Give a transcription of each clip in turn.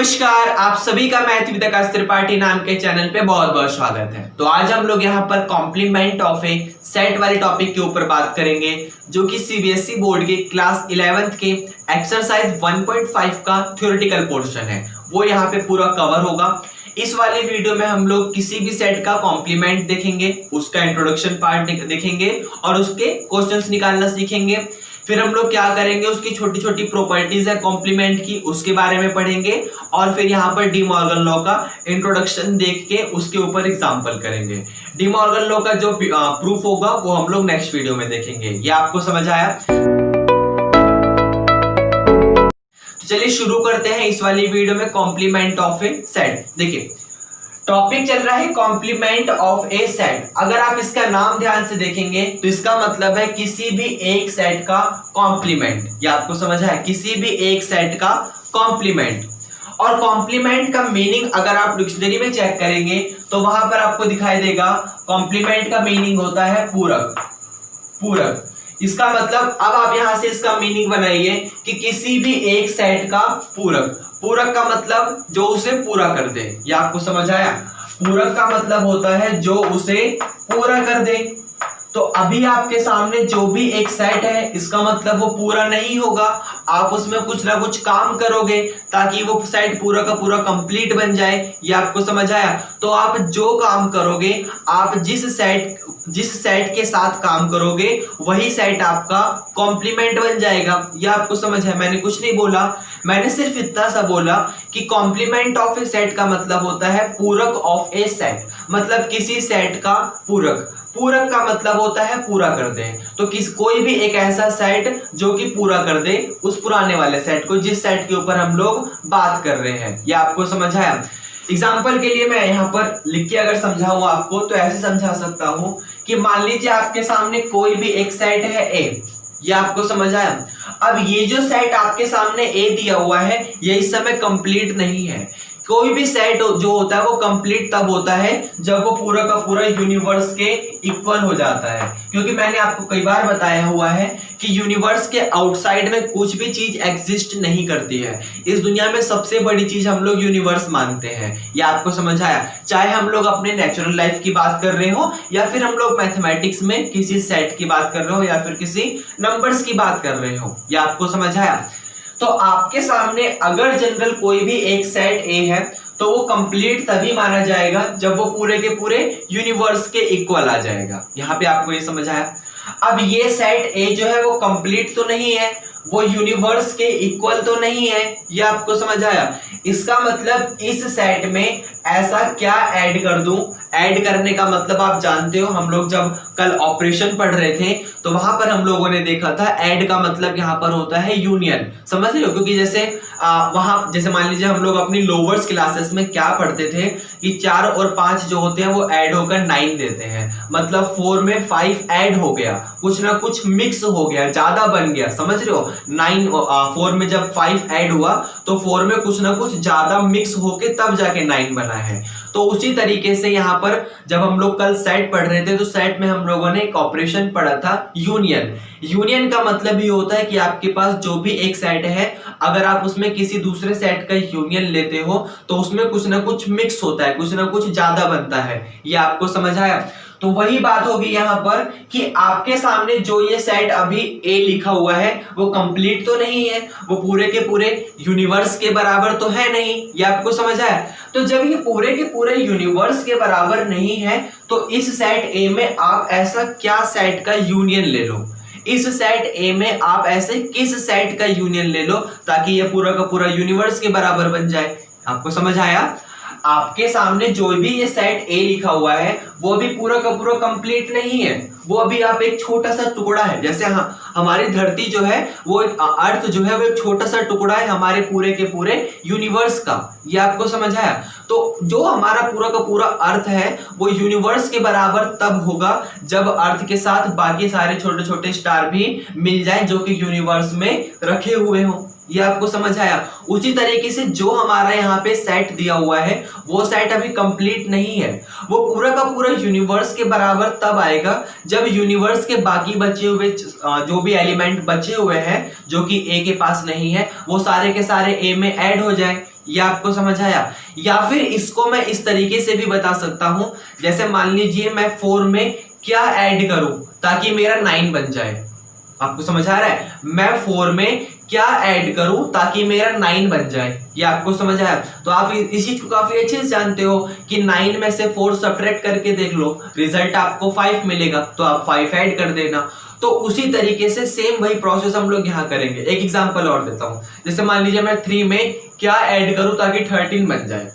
नमस्कार, आप सभी का मैथ विद आकाश त्रिपाठी नाम के चैनल पे बहुत बहुत स्वागत है। तो आज हम लोग यहाँ पर कॉम्प्लीमेंट ऑफ ए सेट वाले टॉपिक के ऊपर बात करेंगे, जो कि सीबीएसई बोर्ड के क्लास 11th के एक्सरसाइज 1.5 का थ्योरेटिकल पोर्शन है, वो यहाँ पे पूरा कवर होगा। इस वाले वीडियो में हम लोग किसी भी सेट का कॉम्प्लीमेंट देखेंगे, उसका इंट्रोडक्शन पार्ट देखेंगे और उसके क्वेश्चंस निकालना सीखेंगे। फिर हम लोग क्या करेंगे, उसकी छोटी छोटी प्रॉपर्टीज है कॉम्प्लीमेंट की, उसके बारे में पढ़ेंगे और फिर यहाँ पर डी मॉर्गन लॉ का इंट्रोडक्शन देख के उसके ऊपर एग्जांपल करेंगे। डी मॉर्गन लॉ का जो प्रूफ होगा वो हम लोग नेक्स्ट वीडियो में देखेंगे। ये आपको समझ आया? तो चलिए शुरू करते हैं इस वाली वीडियो में कॉम्प्लीमेंट ऑफ ए सेट। देखिए टॉपिक चल रहा है कॉम्प्लीमेंट ऑफ ए सेट। अगर आप इसका नाम ध्यान से देखेंगे तो इसका मतलब है किसी भी एक सेट का कॉम्प्लीमेंट। ये आपको समझ है? किसी भी एक सेट का कॉम्प्लीमेंट। और कॉम्प्लीमेंट का मीनिंग अगर आप डिक्शनरी में चेक करेंगे तो वहां पर आपको दिखाई देगा कॉम्प्लीमेंट का मीनिंग होता है पूरक। पूरक इसका मतलब, अब आप यहां से इसका मीनिंग बनाइए कि किसी भी एक सेट का पूरक। पूरक का मतलब जो उसे पूरा कर दे। ये आपको समझ आया? पूरक का मतलब होता है जो उसे पूरा कर दे। तो अभी आपके सामने जो भी एक सेट है, इसका मतलब वो पूरा नहीं होगा। आप उसमें कुछ ना कुछ काम करोगे ताकि वो सेट पूरा का पूरा कंप्लीट बन जाए। ये आपको समझ आया? तो आप जो काम करोगे, आप जिस सेट के साथ काम करोगे वही सेट आपका कॉम्प्लीमेंट बन जाएगा। ये आपको समझ है? मैंने कुछ नहीं बोला, मैंने सिर्फ इतना सा बोला कि कॉम्प्लीमेंट ऑफ ए सेट का मतलब होता है पूरक ऑफ ए सेट, मतलब किसी सेट का पूरक। पूरक का मतलब होता है पूरा कर दे। तो कोई भी एक ऐसा सेट जो कि पूरा कर दे उस पुराने वाले सेट को, जिस सेट के ऊपर हम लोग बात कर रहे हैं। ये आपको समझ आया? एग्जाम्पल के लिए मैं यहाँ पर लिख के अगर समझाऊं आपको तो ऐसे समझा सकता हूं कि मान लीजिए आपके सामने कोई भी एक सेट है ए। ये आपको समझ आया? अब ये जो सेट आपके सामने ए दिया हुआ है, ये इस समय कंप्लीट नहीं है। कोई भी सेट जो होता है वो कंप्लीट तब होता है जब वो पूरा का पूरा यूनिवर्स के इक्वल हो जाता है। क्योंकि मैंने आपको कई बार बताया हुआ है कि यूनिवर्स के आउटसाइड में कुछ भी चीज एग्जिस्ट नहीं करती है। इस दुनिया में सबसे बड़ी चीज हम लोग यूनिवर्स मानते हैं। ये आपको समझ आया? चाहे हम लोग अपने नेचुरल लाइफ की बात कर रहे हो या फिर हम लोग मैथमेटिक्स में किसी सेट की बात कर रहे हो या फिर किसी नंबर्स की बात कर रहे हो। ये आपको समझ आया? तो आपके सामने अगर जनरल कोई भी एक सेट ए है तो वो कंप्लीट तभी माना जाएगा जब वो पूरे के पूरे यूनिवर्स के इक्वल आ जाएगा। यहाँ पे आपको ये समझ आया? अब ये सेट ए जो है वो कंप्लीट तो नहीं है, वो यूनिवर्स के इक्वल तो नहीं है। ये आपको समझ आया? इसका मतलब इस सेट में ऐसा क्या ऐड कर दूं? ऐड करने का मतलब आप जानते हो, हम लोग जब कल ऑपरेशन पढ़ रहे थे तो वहां पर हम लोगों ने देखा था ऐड का मतलब यहाँ पर होता है यूनियन। समझ रहे हो? क्योंकि जैसे वहां जैसे मान लीजिए हम लोग अपनी लोअर्स क्लासेस में क्या पढ़ते थे कि 4 और 5 जो होते हैं वो ऐड होकर 9 देते हैं। मतलब 4 में 5 ऐड हो गया, कुछ ना कुछ मिक्स हो गया, ज्यादा बन गया। समझ रहे हो? 4 में जब 5 ऐड हुआ तो 4 में कुछ ना कुछ ज्यादा मिक्स होके तब जाके 9 बना है। तो उसी तरीके से यहाँ पर जब हम लोग कल सेट पढ़ रहे थे तो सेट में हम लोगों ने एक ऑपरेशन पढ़ा था यूनियन। यूनियन का मतलब ये होता है कि आपके पास जो भी एक सेट है, अगर आप उसमें किसी दूसरे सेट का यूनियन लेते हो तो उसमें कुछ ना कुछ मिक्स होता है, कुछ ना कुछ ज्यादा बनता है। ये आपको समझ आया? तो वही बात होगी यहाँ पर कि आपके सामने जो ये सेट अभी ए लिखा हुआ है वो कंप्लीट तो नहीं है, वो पूरे के पूरे यूनिवर्स के बराबर तो है नहीं। ये आपको समझ आया? तो जब ये पूरे के पूरे यूनिवर्स के बराबर नहीं है तो इस सेट ए में आप ऐसा क्या सेट का यूनियन ले लो? इस सेट ए में आप ऐसे किस सेट का यूनियन ले लो ताकि ये पूरा का पूरा यूनिवर्स के बराबर बन जाए? आपको समझ आया? आपके सामने जो भी ये सेट ए लिखा हुआ है वो भी पूरा का पूरा कंप्लीट नहीं है, वो अभी आप एक छोटा सा टुकड़ा है। जैसे हमारी धरती जो है वो एक अर्थ जो है वो एक छोटा सा टुकड़ा है हमारे पूरे के पूरे यूनिवर्स का। ये आपको समझ आया? तो जो हमारा पूरा का पूरा अर्थ है वो यूनिवर्स के बराबर तब होगा जब अर्थ के साथ बाकी सारे छोटे छोटे स्टार भी मिल जाए जो कि यूनिवर्स में रखे हुए हों। ये आपको समझ आया। उसी तरीके से जो हमारा यहाँ पे सेट दिया हुआ है वो सेट अभी कंप्लीट नहीं है, वो पूरा का पूरा यूनिवर्स के बराबर तब आएगा जब यूनिवर्स के बाकी बचे हुए जो भी एलिमेंट बचे हुए हैं जो कि ए के पास नहीं है वो सारे के सारे ए में ऐड हो जाए। ये आपको समझ आया। या फिर इसको मैं इस तरीके से भी बता सकता हूं, जैसे मान लीजिए मैं 4 में क्या ऐड करूं ताकि मेरा 9 बन जाए। आपको समझ आ रहा है, मैं 4 में क्या ऐड करूं ताकि मेरा 9 बन जाए। ये आपको समझ आया। तो आप इस चीज को काफी अच्छे से जानते हो कि 9 में से 4 सब्ट्रैक्ट करके देख लो, रिजल्ट आपको 5 मिलेगा, तो आप 5 ऐड कर देना। तो उसी तरीके से सेम वही प्रोसेस हम लोग यहाँ करेंगे। एक एग्जांपल और देता हूं, जैसे मान लीजिए मैं 3 में क्या ऐड करूं ताकि 13 बन जाए।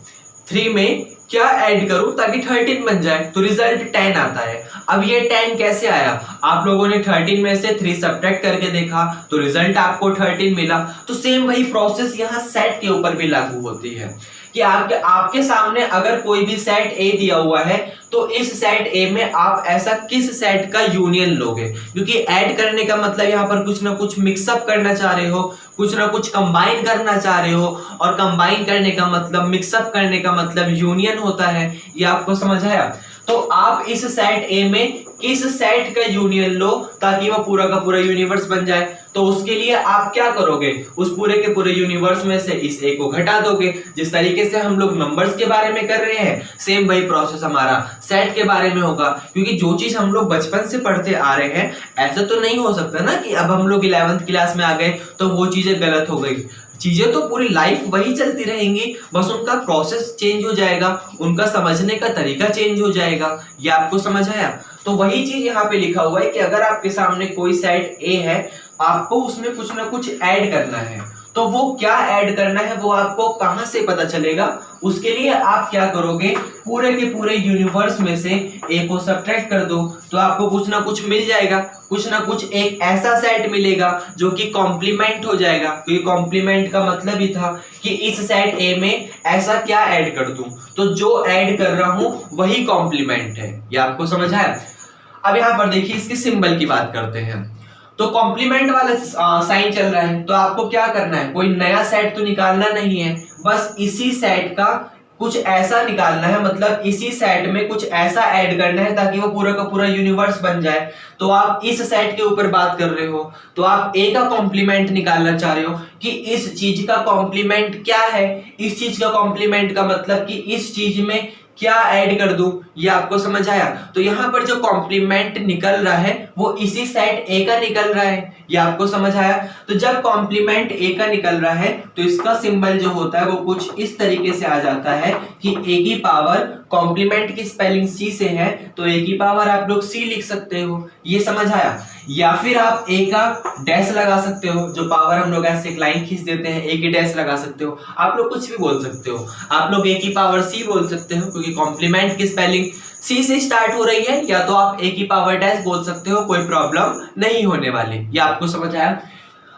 3 में क्या ऐड करूं ताकि 13 बन जाए, तो रिजल्ट 10 आता है। अब ये 10 कैसे आया, आप लोगों ने 13 में से 3 सब्ट्रैक्ट करके देखा तो रिजल्ट आपको 13 मिला। तो सेम वही प्रोसेस यहाँ सेट के ऊपर भी लागू होती है कि आपके सामने अगर कोई भी सेट ए दिया हुआ है तो इस सेट ए में आप ऐसा किस सेट का यूनियन लोगे, क्योंकि ऐड करने का मतलब यहाँ पर कुछ ना कुछ मिक्सअप करना चाह रहे हो, कुछ ना कुछ कंबाइन करना चाह रहे हो, और कंबाइन करने का मतलब, मिक्सअप करने का मतलब यूनियन होता है। ये आपको समझ आया। तो आप इस सेट ए में किस सेट का यूनियन लो ताकि वह पूरा का पूरा यूनिवर्स बन जाए, तो उसके लिए आप क्या करोगे, उस पूरे के पूरे यूनिवर्स में से इस ए को घटा दोगे। जिस तरीके से हम लोग नंबर्स के बारे में कर रहे हैं सेम वही प्रोसेस हमारा सेट के बारे में होगा, क्योंकि जो चीज हम लोग बचपन से पढ़ते आ रहे हैं ऐसा तो नहीं हो सकता ना कि अब हम लोग 11वीं क्लास में आ गए तो वो चीजें गलत हो गई। चीजें तो पूरी लाइफ वही चलती रहेंगी, बस उनका प्रोसेस चेंज हो जाएगा, उनका समझने का तरीका चेंज हो जाएगा। ये आपको समझ आया। तो वही चीज यहाँ पे लिखा हुआ है कि अगर आपके सामने कोई सेट ए है, आपको उसमें कुछ ना कुछ ऐड करना है, तो वो क्या ऐड करना है वो आपको कहां से पता चलेगा, उसके लिए आप क्या करोगे, पूरे के पूरे यूनिवर्स में से ए को सब्ट्रैक्ट कर दो तो आपको कुछ ना कुछ मिल जाएगा, कुछ ना कुछ एक ऐसा सेट मिलेगा जो कि कॉम्प्लीमेंट हो जाएगा। क्योंकि कॉम्प्लीमेंट का मतलब ही था कि इस सेट ए में ऐसा क्या ऐड कर दूं, तो जो ऐड कर रहा हूं वही कॉम्प्लीमेंट है। ये आपको समझ आया। अब यहाँ पर देखिए इसके सिंबल की बात करते हैं। तो कॉम्प्लीमेंट वाला साइन चल रहा है, तो आपको क्या करना है, कोई नया सेट तो निकालना नहीं है, बस इसी सेट का कुछ ऐसा निकालना है, मतलब इसी सेट में कुछ ऐसा ऐड करना है ताकि वो पूरा का पूरा यूनिवर्स बन जाए। तो आप इस सेट के ऊपर बात कर रहे हो, तो आप ए का कॉम्प्लीमेंट निकालना चाह रहे हो कि इस चीज का कॉम्प्लीमेंट क्या है, इस चीज का कॉम्प्लीमेंट का मतलब कि इस चीज में क्या ऐड कर दूं। ये आपको समझ आया। तो यहाँ पर जो कॉम्प्लीमेंट निकल रहा है वो इसी सेट ए का निकल रहा है। ये आपको समझ आया। तो जब कॉम्प्लीमेंट ए का निकल रहा है तो इसका सिंबल जो होता है वो कुछ इस तरीके से आ जाता है कि ए की पावर, कॉम्प्लीमेंट की स्पेलिंग सी से है तो ए की पावर आप लोग सी लिख सकते हो। ये समझ आया। या फिर आप ए का डैश लगा सकते हो, जो पावर हम लोग ऐसे एक लाइन खींच देते हैं, ए की डैश लगा सकते हो। आप लोग कुछ भी बोल सकते हो, आप लोग ए की पावर सी बोल सकते हो क्योंकि कॉम्प्लीमेंट की स्पेलिंग सी से स्टार्ट हो रही है, या तो आप ए की पावर डैश बोल सकते हो, कोई प्रॉब्लम नहीं होने वाली। ये आपको समझ आया।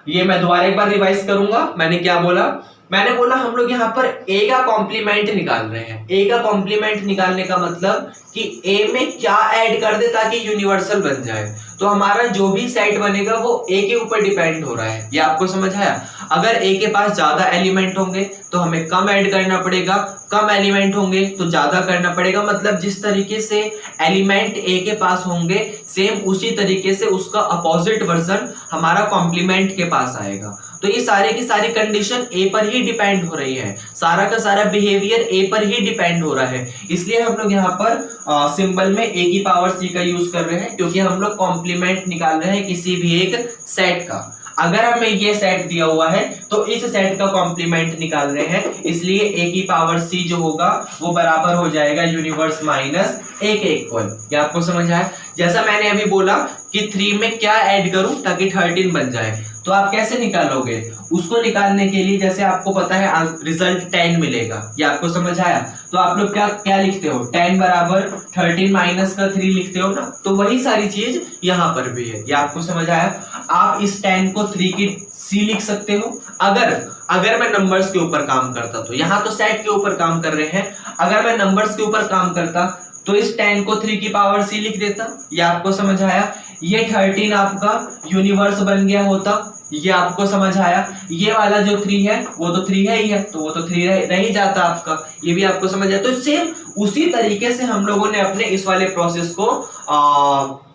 ये मैं दोबारा एक बार रिवाइज करूंगा। मैंने क्या बोला, मैंने बोला हम लोग यहाँ पर ए का कॉम्प्लीमेंट निकाल रहे हैं। ए का कॉम्प्लीमेंट निकालने का मतलब कि ए में क्या ऐड कर दे ताकि यूनिवर्सल बन जाए। तो हमारा जो भी सेट बनेगा वो ए के ऊपर डिपेंड हो रहा है। ये आपको समझ आया। अगर ए के पास ज्यादा एलिमेंट होंगे तो हमें कम ऐड करना पड़ेगा, कम एलिमेंट होंगे तो ज्यादा करना पड़ेगा। मतलब जिस तरीके से एलिमेंट ए के पास होंगे सेम उसी तरीके से उसका अपोजिट वर्जन हमारा कॉम्प्लीमेंट के पास आएगा। तो ये सारे की सारी कंडीशन ए पर ही डिपेंड हो रही है, सारा का सारा बिहेवियर ए पर ही डिपेंड हो रहा है। इसलिए हम लोग यहाँ पर सिंबल में ए की पावर सी का यूज कर रहे हैं, क्योंकि हम लोग कॉम्प्लीमेंट निकाल रहे हैं किसी भी एक सेट का। अगर हमें ये सेट दिया हुआ है तो इस सेट का कॉम्प्लीमेंट निकाल रहे हैं, इसलिए ए की पावर सी जो होगा वो बराबर हो जाएगा यूनिवर्स माइनस ए के इक्वल। ये आपको समझ आया। जैसा मैंने अभी बोला कि 3 में क्या ऐड करूं ताकि 13 बन जाए, तो आप कैसे निकालोगे उसको निकालने के लिए, जैसे आपको पता है रिजल्ट 10 मिलेगा। ये आपको समझ आया। तो आप लोग क्या क्या लिखते हो, 10 बराबर 13 माइनस का 3 लिखते हो ना, तो वही सारी चीज यहाँ पर भी है। ये आपको समझ आया। आप इस 10 को 3 की सी लिख सकते हो। अगर मैं नंबर्स के ऊपर काम करता, तो यहाँ तो सेट के ऊपर काम कर रहे हैं, अगर मैं नंबर्स के ऊपर काम करता तो इस 10 को 3 की पावर सी लिख देता। ये आपको समझ आया। ये 13 आपका यूनिवर्स बन गया होता, ये आपको समझ आया। ये वाला जो 3 है वो तो 3 है ही है, तो वो तो 3 रह ही जाता आपका, ये भी आपको समझ आया। तो सेम उसी तरीके से हम लोगों ने अपने इस वाले प्रोसेस को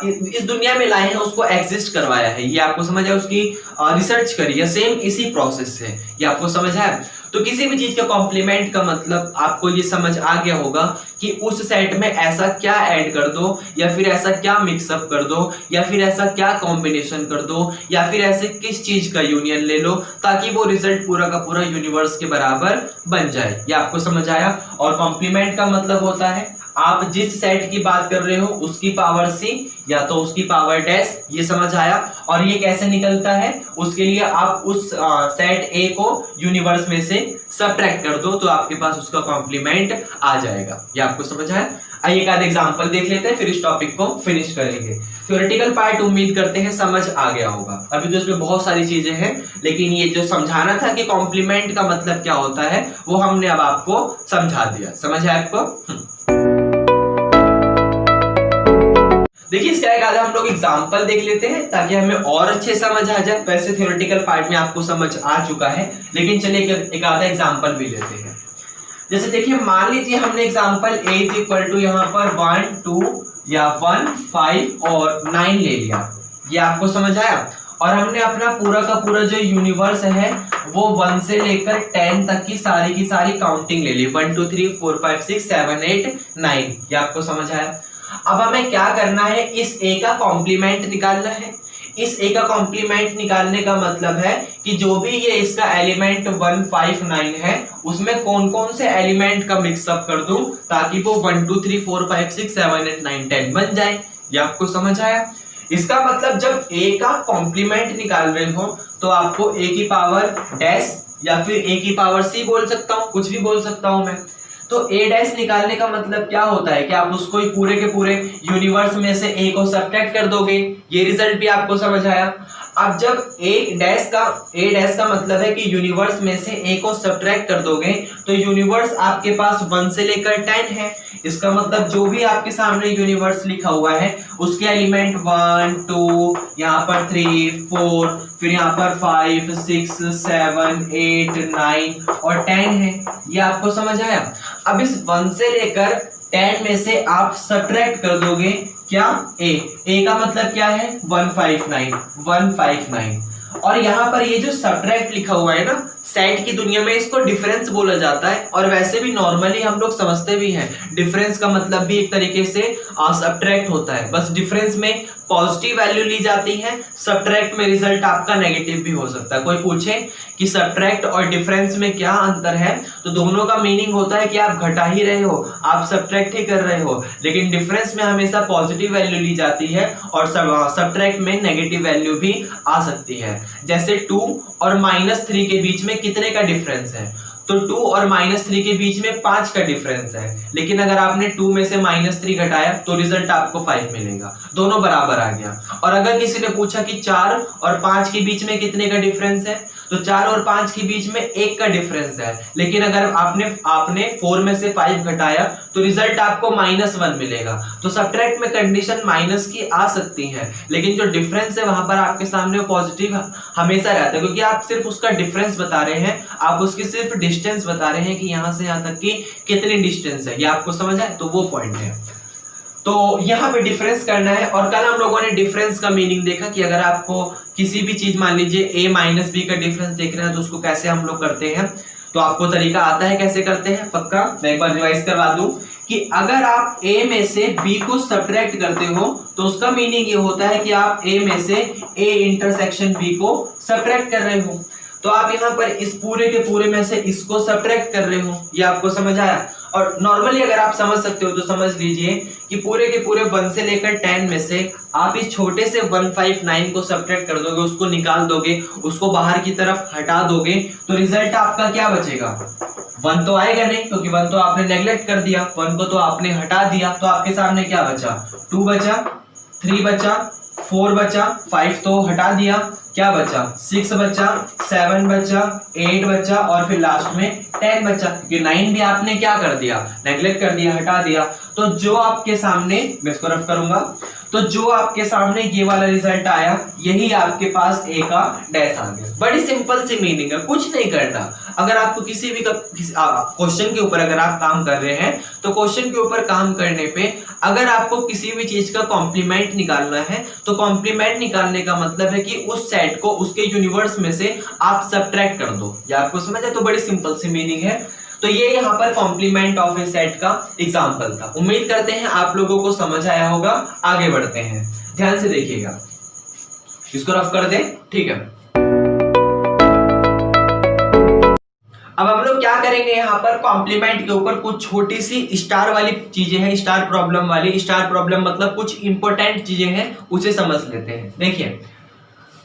इस दुनिया में लाए हैं, उसको एग्जिस्ट करवाया है। ये आपको समझ आया, उसकी रिसर्च करी है सेम इसी प्रोसेस से, ये आपको समझ आया। तो किसी भी चीज का कॉम्प्लीमेंट का मतलब आपको ये समझ आ गया होगा कि उस सेट में ऐसा क्या ऐड कर दो, या फिर ऐसा क्या मिक्सअप कर दो, या फिर ऐसा क्या कॉम्बिनेशन कर दो, या फिर ऐसे किस चीज का यूनियन ले लो ताकि वो रिजल्ट पूरा का पूरा यूनिवर्स के बराबर बन जाए। ये आपको समझ आया। और कॉम्प्लीमेंट का मतलब होता है आप जिस सेट की बात कर रहे हो उसकी पावर सी या तो उसकी पावर डैश, ये समझ आया। और ये कैसे निकलता है, उसके लिए आप उस सेट ए को यूनिवर्स में से सबट्रैक्ट कर दो तो आपके पास उसका कॉम्प्लीमेंट आ जाएगा। ये आपको समझ आया। आइए एक आध एग्जांपल देख लेते हैं, फिर इस टॉपिक को फिनिश करेंगे। थ्योरेटिकल पार्ट उम्मीद करते हैं समझ आ गया होगा। अभी तो इसमें बहुत सारी चीजें हैं, लेकिन ये जो समझाना था कि कॉम्प्लीमेंट का मतलब क्या होता है वो हमने अब आपको समझा दिया। समझ आया आपको? देखिए इसका एक आधा हम लोग एग्जांपल देख लेते हैं ताकि हमें और अच्छे समझ आ जाए। वैसे थ्योरेटिकल पार्ट में आपको समझ आ चुका है, लेकिन चलिए एक आधा एग्जांपल भी लेते हैं। जैसे देखिए मान लीजिए हमने example a is equal to यहाँ पर 1 2 या 1 5 और 9 ले लिया। ये आपको समझ आया। और हमने अपना पूरा का पूरा जो यूनिवर्स है वो 1 से लेकर 10 तक की सारी काउंटिंग ले ली। 1 2 3 4 5 6 7 8 9। ये आपको समझ आया। अब हमें क्या करना है, इस a का कॉम्प्लीमेंट निकालना है। इस a का कॉम्प्लीमेंट निकालने का मतलब है कि जो भी ये इसका एलिमेंट 1 5 9 है उसमें कौन कौन से एलिमेंट का मिक्सअप कर दूं ताकि वो 1 2 3 4 5 6 7 8 9 10 बन जाए। ये आपको समझ आया। इसका मतलब जब a का कॉम्प्लीमेंट निकाल रहे हो तो आपको a की पावर डैश या फिर a की पावर c बोल सकता हूं, कुछ भी बोल सकता हूं मैं। तो a डैश निकालने का मतलब क्या होता है कि आप उसको पूरे के पूरे यूनिवर्स में से a को सब्ट्रैक्ट कर दोगे। ये रिजल्ट भी आपको समझ आया। अब जब a डैश का मतलब है कि यूनिवर्स में से a को सब्ट्रैक्ट कर दोगे तो यूनिवर्स आपके पास 1 से लेकर 10 है। इसका मतलब जो भी आपके सामने यूनिवर्स लिखा हुआ है उसके एलिमेंट 1 2 यहाँ पर 3 4 फिर यहाँ पर 5 6 7 8 9 और 10 है। ये आपको समझ आया। अब इस 1 से लेकर 10 में से आप सब्ट्रैक्ट कर दोगे क्या, a का मतलब क्या है 159। और यहाँ पर ये जो सब्ट्रैक्ट लिखा हुआ है ना, सेट की दुनिया में इसको डिफरेंस बोला जाता है। और वैसे भी नॉर्मली हम लोग समझते भी हैं डिफरेंस का मतलब भी एक तरीके से सब्ट्रैक्ट होता है, बस डिफरेंस में पॉजिटिव वैल्यू ली जाती है, सब्ट्रैक्ट में रिजल्ट आपका नेगेटिव भी हो सकता है। कोई पूछे कि सब्ट्रैक्ट और डिफरेंस में क्या अंतर है तो दोनों का मीनिंग होता है कि आप घटा ही रहे हो, आप सब्ट्रैक्ट ही कर रहे हो, लेकिन डिफरेंस में हमेशा पॉजिटिव वैल्यू ली जाती है और सब्ट्रैक्ट में नेगेटिव वैल्यू भी आ सकती है। जैसे 2 और -3 के बीच में कितने का डिफरेंस है, तो 2 और -3 के बीच में 5 का डिफरेंस है, लेकिन अगर आपने 2 में से -3 घटाया तो रिजल्ट आपको 5 मिलेगा, दोनों बराबर आ गया। और अगर किसी ने पूछा कि 4 और 5 के बीच में कितने का डिफरेंस है, तो 4 और 5 के बीच में 1 का डिफरेंस है, लेकिन अगर आपने 4 में से 5 घटाया तो रिजल्ट आपको -1 मिलेगा। तो सब्ट्रैक्ट में कंडीशन माइनस की आ सकती है, लेकिन जो डिफरेंस है वहां पर आपके सामने पॉजिटिव हमेशा रहता है, क्योंकि आप सिर्फ उसका डिफरेंस बता रहे हैं, आप उसकी सिर्फ डिस्टेंस बता रहे हैं कि यहां से यहां तक की कितनी डिस्टेंस है। ये आपको समझ आए, तो वो पॉइंट है। तो यहाँ पे डिफरेंस करना है। और कल हम लोगों ने डिफरेंस का मीनिंग देखा कि अगर आपको किसी भी चीज, मान लीजिए a माइनस बी का डिफरेंस देख रहे हैं तो उसको कैसे हम लोग करते हैं, तो आपको तरीका आता है कैसे करते हैं पक्का। मैं एक बार रिवाइज करवा दूं कि अगर आप a में से b को सब्ट्रैक्ट करते हो तो उसका मीनिंग ये होता है कि आप a में से a इंटरसेक्शन b को सब्ट्रैक्ट कर रहे हो। तो आप यहाँ पर इस पूरे के पूरे में से इसको सब्ट्रैक्ट कर रहे हो। ये आपको समझ आया। और नॉर्मली अगर आप समझ सकते हो तो समझ लीजिए कि पूरे के पूरे 1 से लेकर 10 में से आप इस छोटे से 159 को सब्ट्रैक्ट कर दोगे, उसको निकाल दोगे, उसको बाहर की तरफ हटा दोगे, तो रिजल्ट आपका क्या बचेगा, 1 तो आएगा नहीं, क्योंकि 1 तो आपने नेग्लेक्ट कर दिया, 1 को तो आपने हटा दिया। तो आपके सामने क्या बचा, 2 बचा, 3 बचा, 4 बचा, 5 तो हटा दिया, क्या बचा, 6 बचा, 7 बचा, 8 बचा और फिर लास्ट में 10 बचा, क्योंकि 9 भी आपने क्या कर दिया, नेग्लेक्ट कर दिया, हटा दिया। तो जो आपके सामने, मैं इसको रफ करूंगा, तो जो आपके सामने ये वाला रिजल्ट आया, यही आपके पास ए का डैश आ गया। बड़ी सिंपल सी मीनिंग है, कुछ नहीं करना। अगर आपको किसी भी क्वेश्चन के ऊपर अगर आप काम कर रहे हैं, तो क्वेश्चन के ऊपर काम करने पे अगर आपको किसी भी चीज का कॉम्प्लीमेंट निकालना है, तो कॉम्प्लीमेंट निकालने का मतलब है कि उस सेट को उसके यूनिवर्स में से आप सब्ट्रैक्ट कर दो। या आपको समझ है? तो बड़ी सिंपल सी मीनिंग है। तो ये यहाँ पर कॉम्प्लीमेंट ऑफ ए सेट का एग्जाम्पल था। उम्मीद करते हैं आप लोगों को समझ आया होगा। आगे बढ़ते हैं, ध्यान से देखिएगा, इसको रफ कर दें, ठीक है। अब हम लोग क्या करेंगे, यहाँ पर कॉम्प्लीमेंट के ऊपर कुछ छोटी सी स्टार वाली चीजें हैं, स्टार प्रॉब्लम वाली। स्टार प्रॉब्लम मतलब कुछ इंपॉर्टेंट चीजें हैं, उसे समझ लेते हैं। देखिए,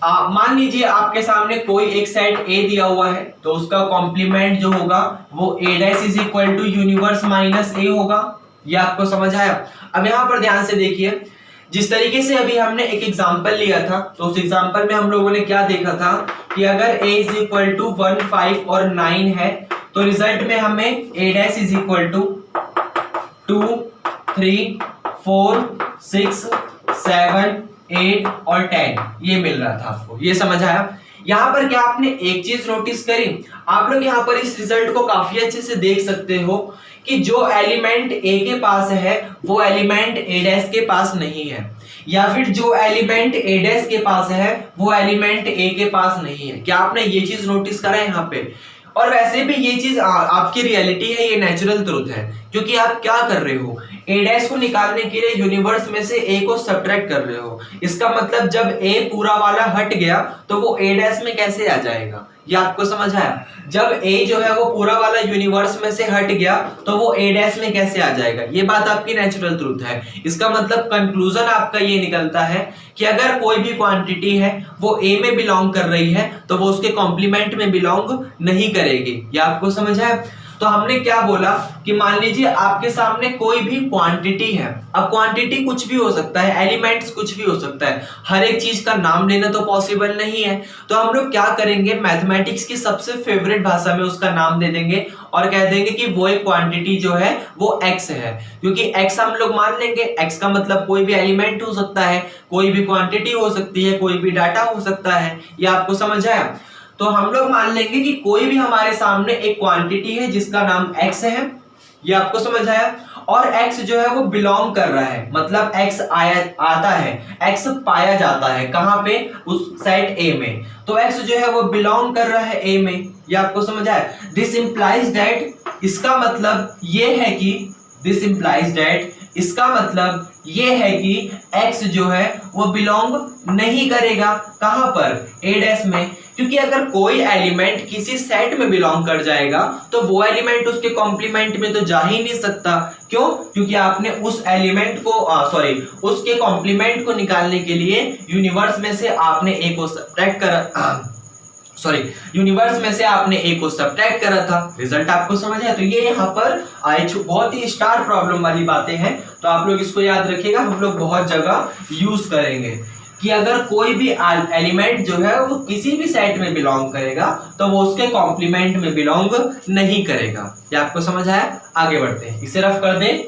मान लीजिए आपके सामने कोई एक सेट ए दिया हुआ है, तो उसका कॉम्प्लीमेंट जो होगा वो A dash is equal to universe minus A होगा। ये आपको समझ आया? अब यहाँ पर ध्यान से देखिए, जिस तरीके से अभी हमने एक एग्जांपल लिया था, तो उस एग्जांपल में हम लोगों ने क्या देखा था कि अगर a इज इक्वल टू 1, 5 और 9 है, तो रिजल्ट में हमें a dash is equal to 2, 3, 4, 6, 7, 8 और 10 ये मिल रहा था आपको। ये समझ आया? यहाँ पर क्या आपने एक चीज नोटिस करी? आप लोग यहाँ पर इस रिजल्ट को काफी अच्छे से देख सकते हो कि जो एलिमेंट ए के पास है वो एलिमेंट ए डैश के पास नहीं है, या फिर जो एलिमेंट ए डैश के पास है वो एलिमेंट ए के पास नहीं है। क्या आपने ये चीज नोटिस करा है यहाँ पे? और वैसे भी ये चीज आपकी रियलिटी है, ये नेचुरल ट्रुथ है, क्योंकि आप क्या कर रहे हो, ए डैश को निकालने के लिए यूनिवर्स में से ए को सब्ट्रैक्ट कर रहे हो। इसका मतलब जब ए पूरा वाला हट गया तो वो ए डैश में कैसे आ जाएगा? ये आपको समझ आया? जब ए जो है वो पूरा वाला यूनिवर्स में से हट गया तो वो ए डैश में कैसे आ जाएगा? ये बात आपकी नेचुरल ट्रुथ है। इसका मतलब कंक्लूजन आपका ये निकलता है कि अगर कोई भी क्वांटिटी है वो ए में बिलोंग कर रही है तो वो उसके कॉम्प्लीमेंट में बिलोंग नहीं करेगी। ये आपको समझ आया? तो हमने क्या बोला कि मान लीजिए आपके सामने कोई भी क्वांटिटी है। अब क्वांटिटी कुछ भी हो सकता है, एलिमेंट्स कुछ भी हो सकता है, हर एक चीज का नाम लेना तो पॉसिबल नहीं है। तो हम लोग क्या करेंगे, मैथमेटिक्स की सबसे फेवरेट भाषा में उसका नाम दे देंगे और कह देंगे कि वो एक क्वांटिटी जो है वो x है। क्योंकि x हम लोग मान लेंगे, x का मतलब कोई भी एलिमेंट हो सकता है, कोई भी क्वांटिटी हो सकती है, कोई भी डाटा हो सकता है। ये आपको समझ आया? तो हम लोग मान लेंगे कि कोई भी हमारे सामने एक क्वांटिटी है जिसका नाम x है। ये आपको समझ आया? और x जो है वो बिलोंग कर रहा है, मतलब x आता है, x पाया जाता है कहां पे? उस सेट A में। तो x जो है वो बिलोंग कर रहा है A में। ये आपको समझ आया? दिस इंप्लाइज दैट, इसका मतलब ये है कि दिस इंप्लाइज दैट, इसका मतलब ये है कि x जो है वो बिलोंग नहीं करेगा कहां पर? A डैश में। क्योंकि अगर कोई एलिमेंट किसी सेट में बिलोंग कर जाएगा तो वो एलिमेंट उसके कॉम्प्लीमेंट में तो जा ही नहीं सकता। क्यों? क्योंकि आपने उस एलिमेंट को उसके कॉम्प्लीमेंट को निकालने के लिए यूनिवर्स में से आपने ए को सब्ट्रैक्ट करा यूनिवर्स में से आपने ए को सब्ट्रैक्ट करा था। रिजल्ट आपको समझ आया? तो ये यहाँ पर बहुत ही स्टार प्रॉब्लम वाली बातें हैं, तो आप लोग इसको याद रखिएगा। हम लोग बहुत जगह यूज करेंगे कि अगर कोई भी एलिमेंट जो है वो किसी भी सेट में बिलोंग करेगा तो वो उसके कॉम्प्लीमेंट में बिलोंग नहीं करेगा। ये आपको समझ आया? आगे बढ़ते हैं, इसे रफ कर दें,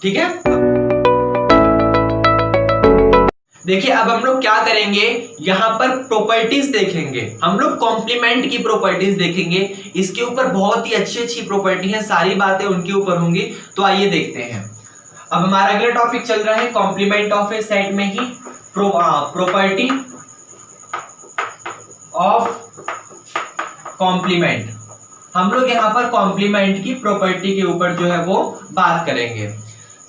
ठीक है। देखिए, अब हम लोग क्या करेंगे, यहाँ पर प्रॉपर्टीज देखेंगे। हम लोग कॉम्प्लीमेंट की प्रॉपर्टीज देखेंगे। इसके ऊपर बहुत ही अच्छी अच्छी प्रॉपर्टी है, सारी बातें उनके ऊपर होंगी। तो आइए देखते हैं। अब हमारा अगला टॉपिक चल रहा है कॉम्प्लीमेंट ऑफ ए सेट में ही प्रॉपर्टी ऑफ कॉम्प्लीमेंट। हम लोग यहाँ पर कॉम्प्लीमेंट की प्रॉपर्टी के ऊपर जो है वो बात करेंगे।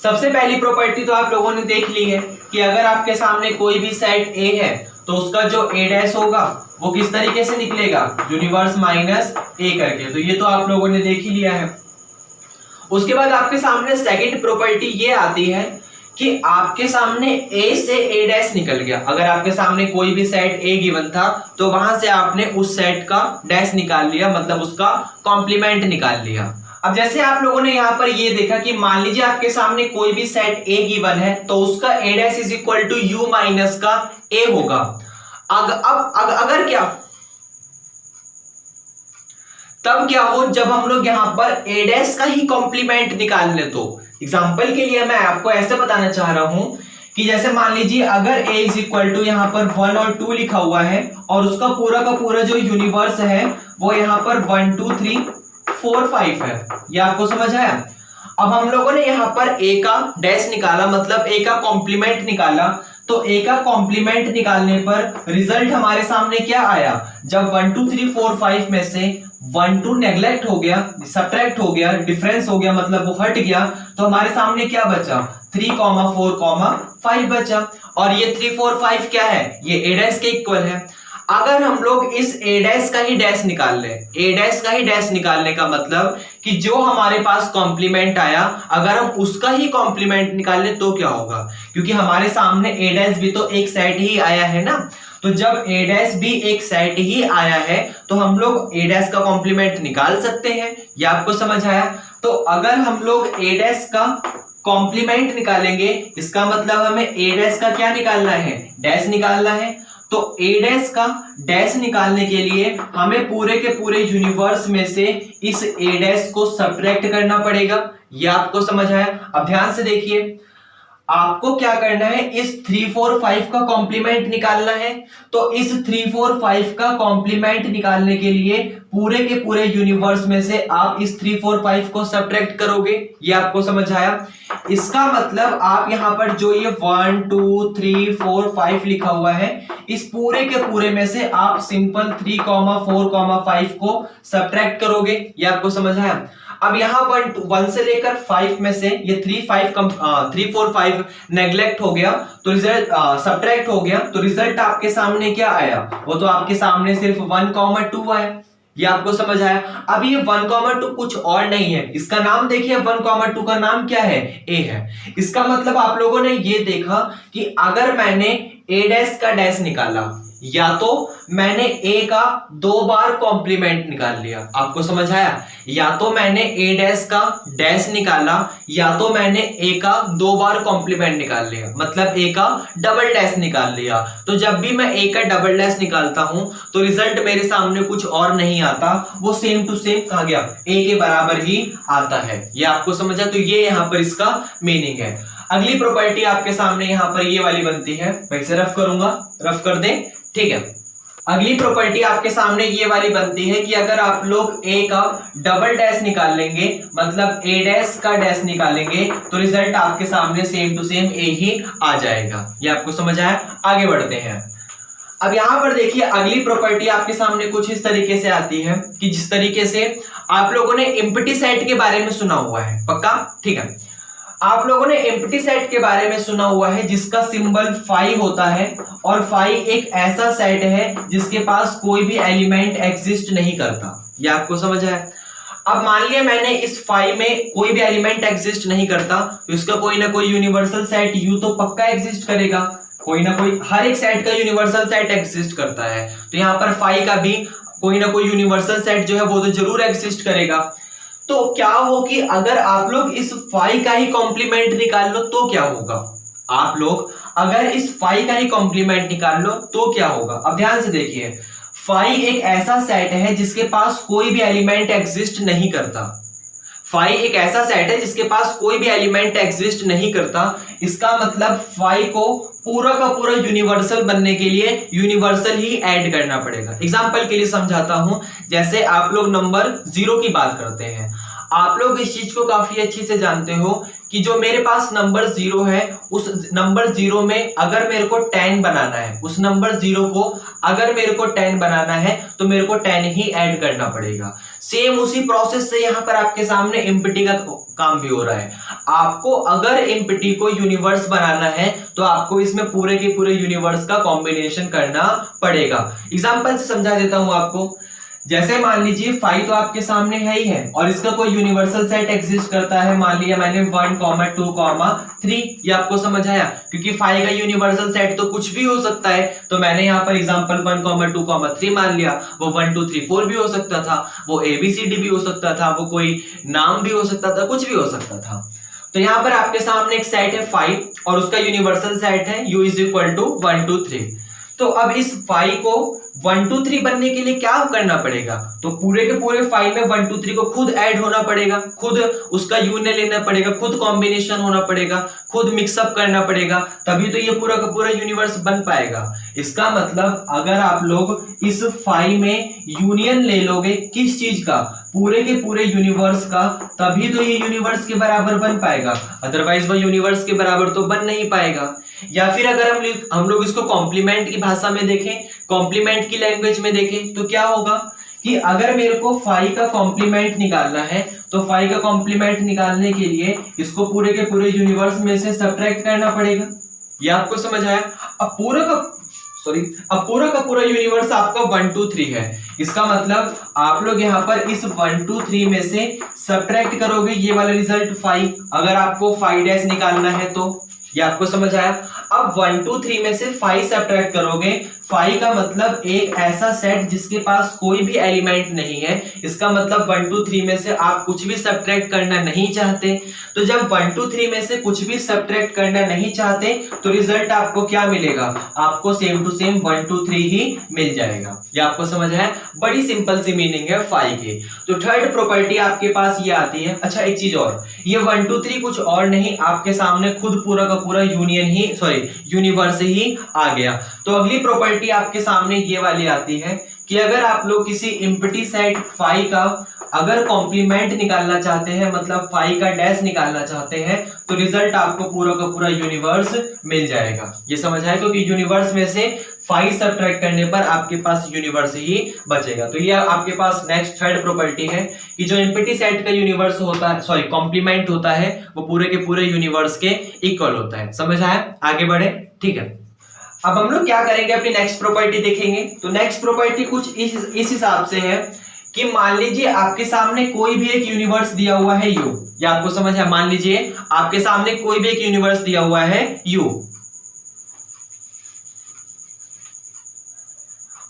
सबसे पहली प्रॉपर्टी तो आप लोगों ने देख ली है कि अगर आपके सामने कोई भी सेट ए है तो उसका जो ए डैश होगा वो किस तरीके से निकलेगा? यूनिवर्स माइनस ए करके। तो ये तो आप लोगों ने देख ही लिया है। उसके बाद आपके सामने सेकंड प्रॉपर्टी ये आती है कि आपके सामने ए से ए डैश निकल गया। अगर आपके सामने कोई भी सेट ए गिवन था तो वहां से आपने उस सेट का डैश निकाल लिया, मतलब उसका कॉम्प्लीमेंट निकाल लिया। अब जैसे आप लोगों ने यहाँ पर ये देखा कि मान लीजिए आपके सामने कोई भी सेट ए गिवन है तो उसका A dash is equal to U minus का ए होगा। अगर क्या, तब क्या हो जब हम लोग यहाँ पर ए डैश का ही कॉम्प्लीमेंट निकाल ले। तो एग्जांपल के लिए मैं आपको ऐसे बताना चाह रहा हूं कि जैसे मान लीजिए अगर a इज इक्वल टू यहाँ पर 1 और 2 लिखा हुआ है और उसका पूरा का पूरा जो यूनिवर्स है वो यहाँ पर 1 2 3 4 5 है। ये आपको समझ आया। अब हम लोगों ने यहाँ पर a का डैश निकाला, मतलब a का कॉम्प्लीमेंट निकाला। तो a का कॉम्प्लीमेंट निकालने पर रिजल्ट हमारे सामने क्या आया, जब 1 2 3 4 5 में से 1 2 नेग्लेक्ट हो गया, सब्ट्रैक्ट हो गया, डिफरेंस हो गया, मतलब वो हट गया, तो हमारे सामने क्या बचा 3, 4, 5 बचा। और ये 3 4 5 क्या है, ये a डैश के इक्वल है। अगर हम लोग इस a डैश का ही डैश निकाल लें, a डैश का ही डैश निकालने का मतलब कि जो हमारे पास कॉम्प्लीमेंट आया अगर हम उसका ही कॉम्प्लीमेंट निकाल लें तो क्या होगा, क्योंकि हमारे सामने a डैश भी तो एक सेट ही आया है ना। तो जब a डैश भी एक सेट ही आया है तो हम लोग a डैश का कॉम्प्लीमेंट निकाल सकते हैं। ये आपको समझ आया। तो अगर हम लोग a डैश का कॉम्प्लीमेंट निकालेंगे इसका मतलब हमें a डैश का क्या निकालना है, डैश निकालना है। तो a डैश का डैश निकालने के लिए हमें पूरे के पूरे यूनिवर्स में से इस a डैश को सब्ट्रैक्ट करना पड़ेगा। ये आपको समझ आया। अब ध्यान से देखिए, आपको क्या करना है, इस 3 4 5 का कॉम्प्लीमेंट निकालना है। तो इस 3 4 5 का कॉम्प्लीमेंट निकालने के लिए पूरे के पूरे यूनिवर्स में से आप इस 3 4 5 को सब्ट्रैक्ट करोगे। ये आपको समझ आया। इसका मतलब आप यहां पर जो ये 1 2 3 4 5 लिखा हुआ है इस पूरे के पूरे में से आप सिंपल 3, 4, 5 को सब्ट्रैक्ट करोगे। ये आपको समझ आया। अब यहाँ 1 से लेकर 5 में से ये 3 4 5 नेग्लेक्ट हो गया, तो रिजल्ट सब्ट्रैक्ट हो गया, तो रिजल्ट आपके सामने क्या आया, वो तो आपके सामने सिर्फ 1, 2 आया। ये आपको समझ आया। अब ये 1, 2 कुछ और नहीं है, इसका नाम देखिए 1, 2 का नाम क्या है, a है। इसका मतलब आप लोगों ने ये देखा कि अगर मैंने a डैश का डैश निकाला या तो मैंने a का 2 बार कॉम्प्लीमेंट निकाल लिया, आपको समझ आया। या तो मैंने a डैश का डैश निकाला या तो मैंने a का 2 बार कॉम्प्लीमेंट निकाल लिया, मतलब a का डबल डैश निकाल लिया। तो जब भी मैं a का डबल डैश निकालता हूं तो रिजल्ट मेरे सामने कुछ और नहीं आता, वो सेम टू सेम कहा गया a के बराबर ही आता है। ये आपको समझा। तो ये यहां पर इसका मीनिंग है। अगली प्रॉपर्टी आपके सामने यहां पर ये वाली बनती है, मैं इसे रफ करूंगा, रफ कर दें, ठीक है। अगली प्रॉपर्टी आपके सामने ये वाली बनती है कि अगर आप लोग a का डबल डैश निकाल लेंगे, मतलब a डैश का डैश निकालेंगे, तो रिजल्ट आपके सामने सेम टू सेम a ही आ जाएगा। ये आपको समझ आया। आगे बढ़ते हैं। अब यहां पर देखिए अगली प्रॉपर्टी आपके सामने कुछ इस तरीके से आती है कि जिस तरीके से आप लोगों ने एम्प्टी सेट के बारे में सुना हुआ है, पक्का, ठीक है। आप लोगों ने एम्प्टी सेट के बारे में सुना हुआ है जिसका सिंबल फाई होता है, और फाई एक ऐसा सेट है जिसके पास कोई भी एलिमेंट एग्जिस्ट नहीं करता। ये आपको समझ आया। अब मान लिया मैंने इस फाई में कोई भी एलिमेंट एग्जिस्ट नहीं करता, तो इसका कोई ना कोई यूनिवर्सल सेट यू तो पक्का एग्जिस्ट करेगा, कोई ना कोई, हर एक सेट का यूनिवर्सल सेट एग्जिस्ट करता है। तो यहाँ पर फाई का भी कोई ना कोई यूनिवर्सल सेट जो है वो तो जरूर एग्जिस्ट करेगा। तो क्या हो कि अगर आप लोग इस फाई का ही कॉम्प्लीमेंट निकाल लो तो क्या होगा, आप लोग अगर इस फाई का ही कॉम्प्लीमेंट निकाल लो तो क्या होगा। अब ध्यान से देखिए, फाई एक ऐसा सेट है जिसके पास कोई भी एलिमेंट एग्जिस्ट नहीं करता। फाई एक ऐसा सेट है जिसके पास कोई भी एलिमेंट एग्जिस्ट नहीं करता। इसका मतलब फाई को पूरा का पूरा यूनिवर्सल बनने के लिए यूनिवर्सल ही ऐड करना पड़ेगा। एग्जांपल के लिए समझाता हूं, जैसे आप लोग नंबर 0 की बात करते हैं, आप लोग इस चीज को काफी अच्छी से जानते हो कि जो मेरे पास नंबर 0 है उस नंबर 0 में अगर मेरे को 10 बनाना है, उस नंबर 0 को अगर मेरे को 10 बनाना है तो मेरे को 10 ही ऐड करना पड़ेगा। सेम उसी प्रोसेस से यहाँ पर आपके सामने एम्प्टी का काम भी हो रहा है। आपको अगर एम्प्टी को यूनिवर्स बनाना है तो आपको इसमें पूरे के पूरे यूनिवर्स का कॉम्बिनेशन करना पड़ेगा। एग्जांपल से समझा देता हूं आपको। जैसे मान लीजिए फाई तो आपके सामने है ही है और इसका कोई यूनिवर्सल सेट एग्जिस्ट करता है, मान लिया मैंने 1, 2, 3, ये आपको समझ आया, क्योंकि फाई का यूनिवर्सल सेट तो कुछ भी हो सकता है। तो मैंने यहाँ पर एग्जांपल 1, 2, 3 मान लिया, वो 1, 2, 3, 4 भी हो सकता था, वो ABCD भी हो सकता था, वो कोई नाम भी हो सकता था, कुछ भी हो सकता था। तो यहाँ पर आपके सामने एक सेट है फाई और उसका यूनिवर्सल सेट है U = 1, 2, 3। तो अब इस फाई को 1 2 3 बनने के लिए क्या करना पड़ेगा, तो पूरे के पूरे फाई में 1 2 3 को खुद ऐड होना पड़ेगा, खुद उसका यूनियन लेना पड़ेगा, खुद कॉम्बिनेशन होना पड़ेगा, खुद मिक्सअप करना पड़ेगा, तभी तो ये पूरा का पूरा यूनिवर्स बन पाएगा। इसका मतलब अगर आप लोग इस फाई में यूनियन ले लोगे किस चीज का, पूरे के पूरे यूनिवर्स का, तभी तो ये यूनिवर्स के बराबर बन पाएगा, अदरवाइज वो यूनिवर्स के बराबर तो बन नहीं पाएगा। या फिर अगर हम लोग इसको कॉम्प्लीमेंट की भाषा में देखें, कॉम्प्लीमेंट की लैंग्वेज में देखें, तो क्या होगा कि अगर मेरे को फाई का कॉम्प्लीमेंट निकालना है, तो फाई का कॉम्प्लीमेंट निकालने के लिए इसको पूरे के पूरे यूनिवर्स में से सब्ट्रैक्ट करना पड़ेगा। ये आपको समझ आया? अब पूरा का पूरा यूनिवर्स आपका 1 2 3 है। इसका मतलब आप लोग यहाँ पर इस 1 2 3 में से सब्ट्रैक्ट करोगे ये वाला रिजल्ट 5, अगर आपको 5 डैश निकालना है तो। ये आपको समझ आया? अब 1 2 3 में से 5 सब्ट्रैक्ट करोगे, 5 का मतलब एक ऐसा सेट जिसके पास कोई भी एलिमेंट नहीं है। इसका मतलब 1 2 3 में से आप कुछ भी सब्ट्रैक्ट करना नहीं चाहते। तो जब 1 2 3 में से कुछ भी सब्ट्रैक्ट करना नहीं चाहते तो रिजल्ट आपको क्या मिलेगा, आपको सेम टू सेम 1 2 3 ही मिल जाएगा। ये आपको समझ है? बड़ी सिंपल सी मीनिंग है 5 की। तो थर्ड प्रॉपर्टी आपके पास ये आती है। अच्छा एक चीज और, ये 1 2 3 कुछ और नहीं, आपके सामने खुद पूरा का पूरा यूनिवर्स ही आ गया। तो अगली प्रॉपर्टी आपके सामने ये वाली आती है कि अगर आप लोग किसी एम्प्टी सेट फाई का अगर कॉम्प्लीमेंट निकालना चाहते हैं, मतलब फाई का डैश निकालना चाहते हैं, तो रिजल्ट आपको पूरा का पूरा यूनिवर्स मिल जाएगा। ये समझ आए? क्योंकि यूनिवर्स में से फाई सब्ट्रैक्ट करने पर आपके पास यूनिवर्स ही बचेगा। तो ये आपके पास नेक्स्ट थर्ड प्रॉपर्टी है कि जो एम्प्टी सेट का यूनिवर्स होता है, कॉम्प्लीमेंट होता है, वो पूरे के पूरे यूनिवर्स के इक्वल होता है। समझ आया? आगे बढ़े, ठीक है। अब हम लोग क्या करेंगे, अपनी नेक्स्ट प्रॉपर्टी देखेंगे। तो नेक्स्ट प्रॉपर्टी कुछ इस हिसाब से है कि मान लीजिए आपके सामने कोई भी एक यूनिवर्स दिया हुआ है यू। या आपको समझ है? मान लीजिए आपके सामने कोई भी एक यूनिवर्स दिया हुआ है यू,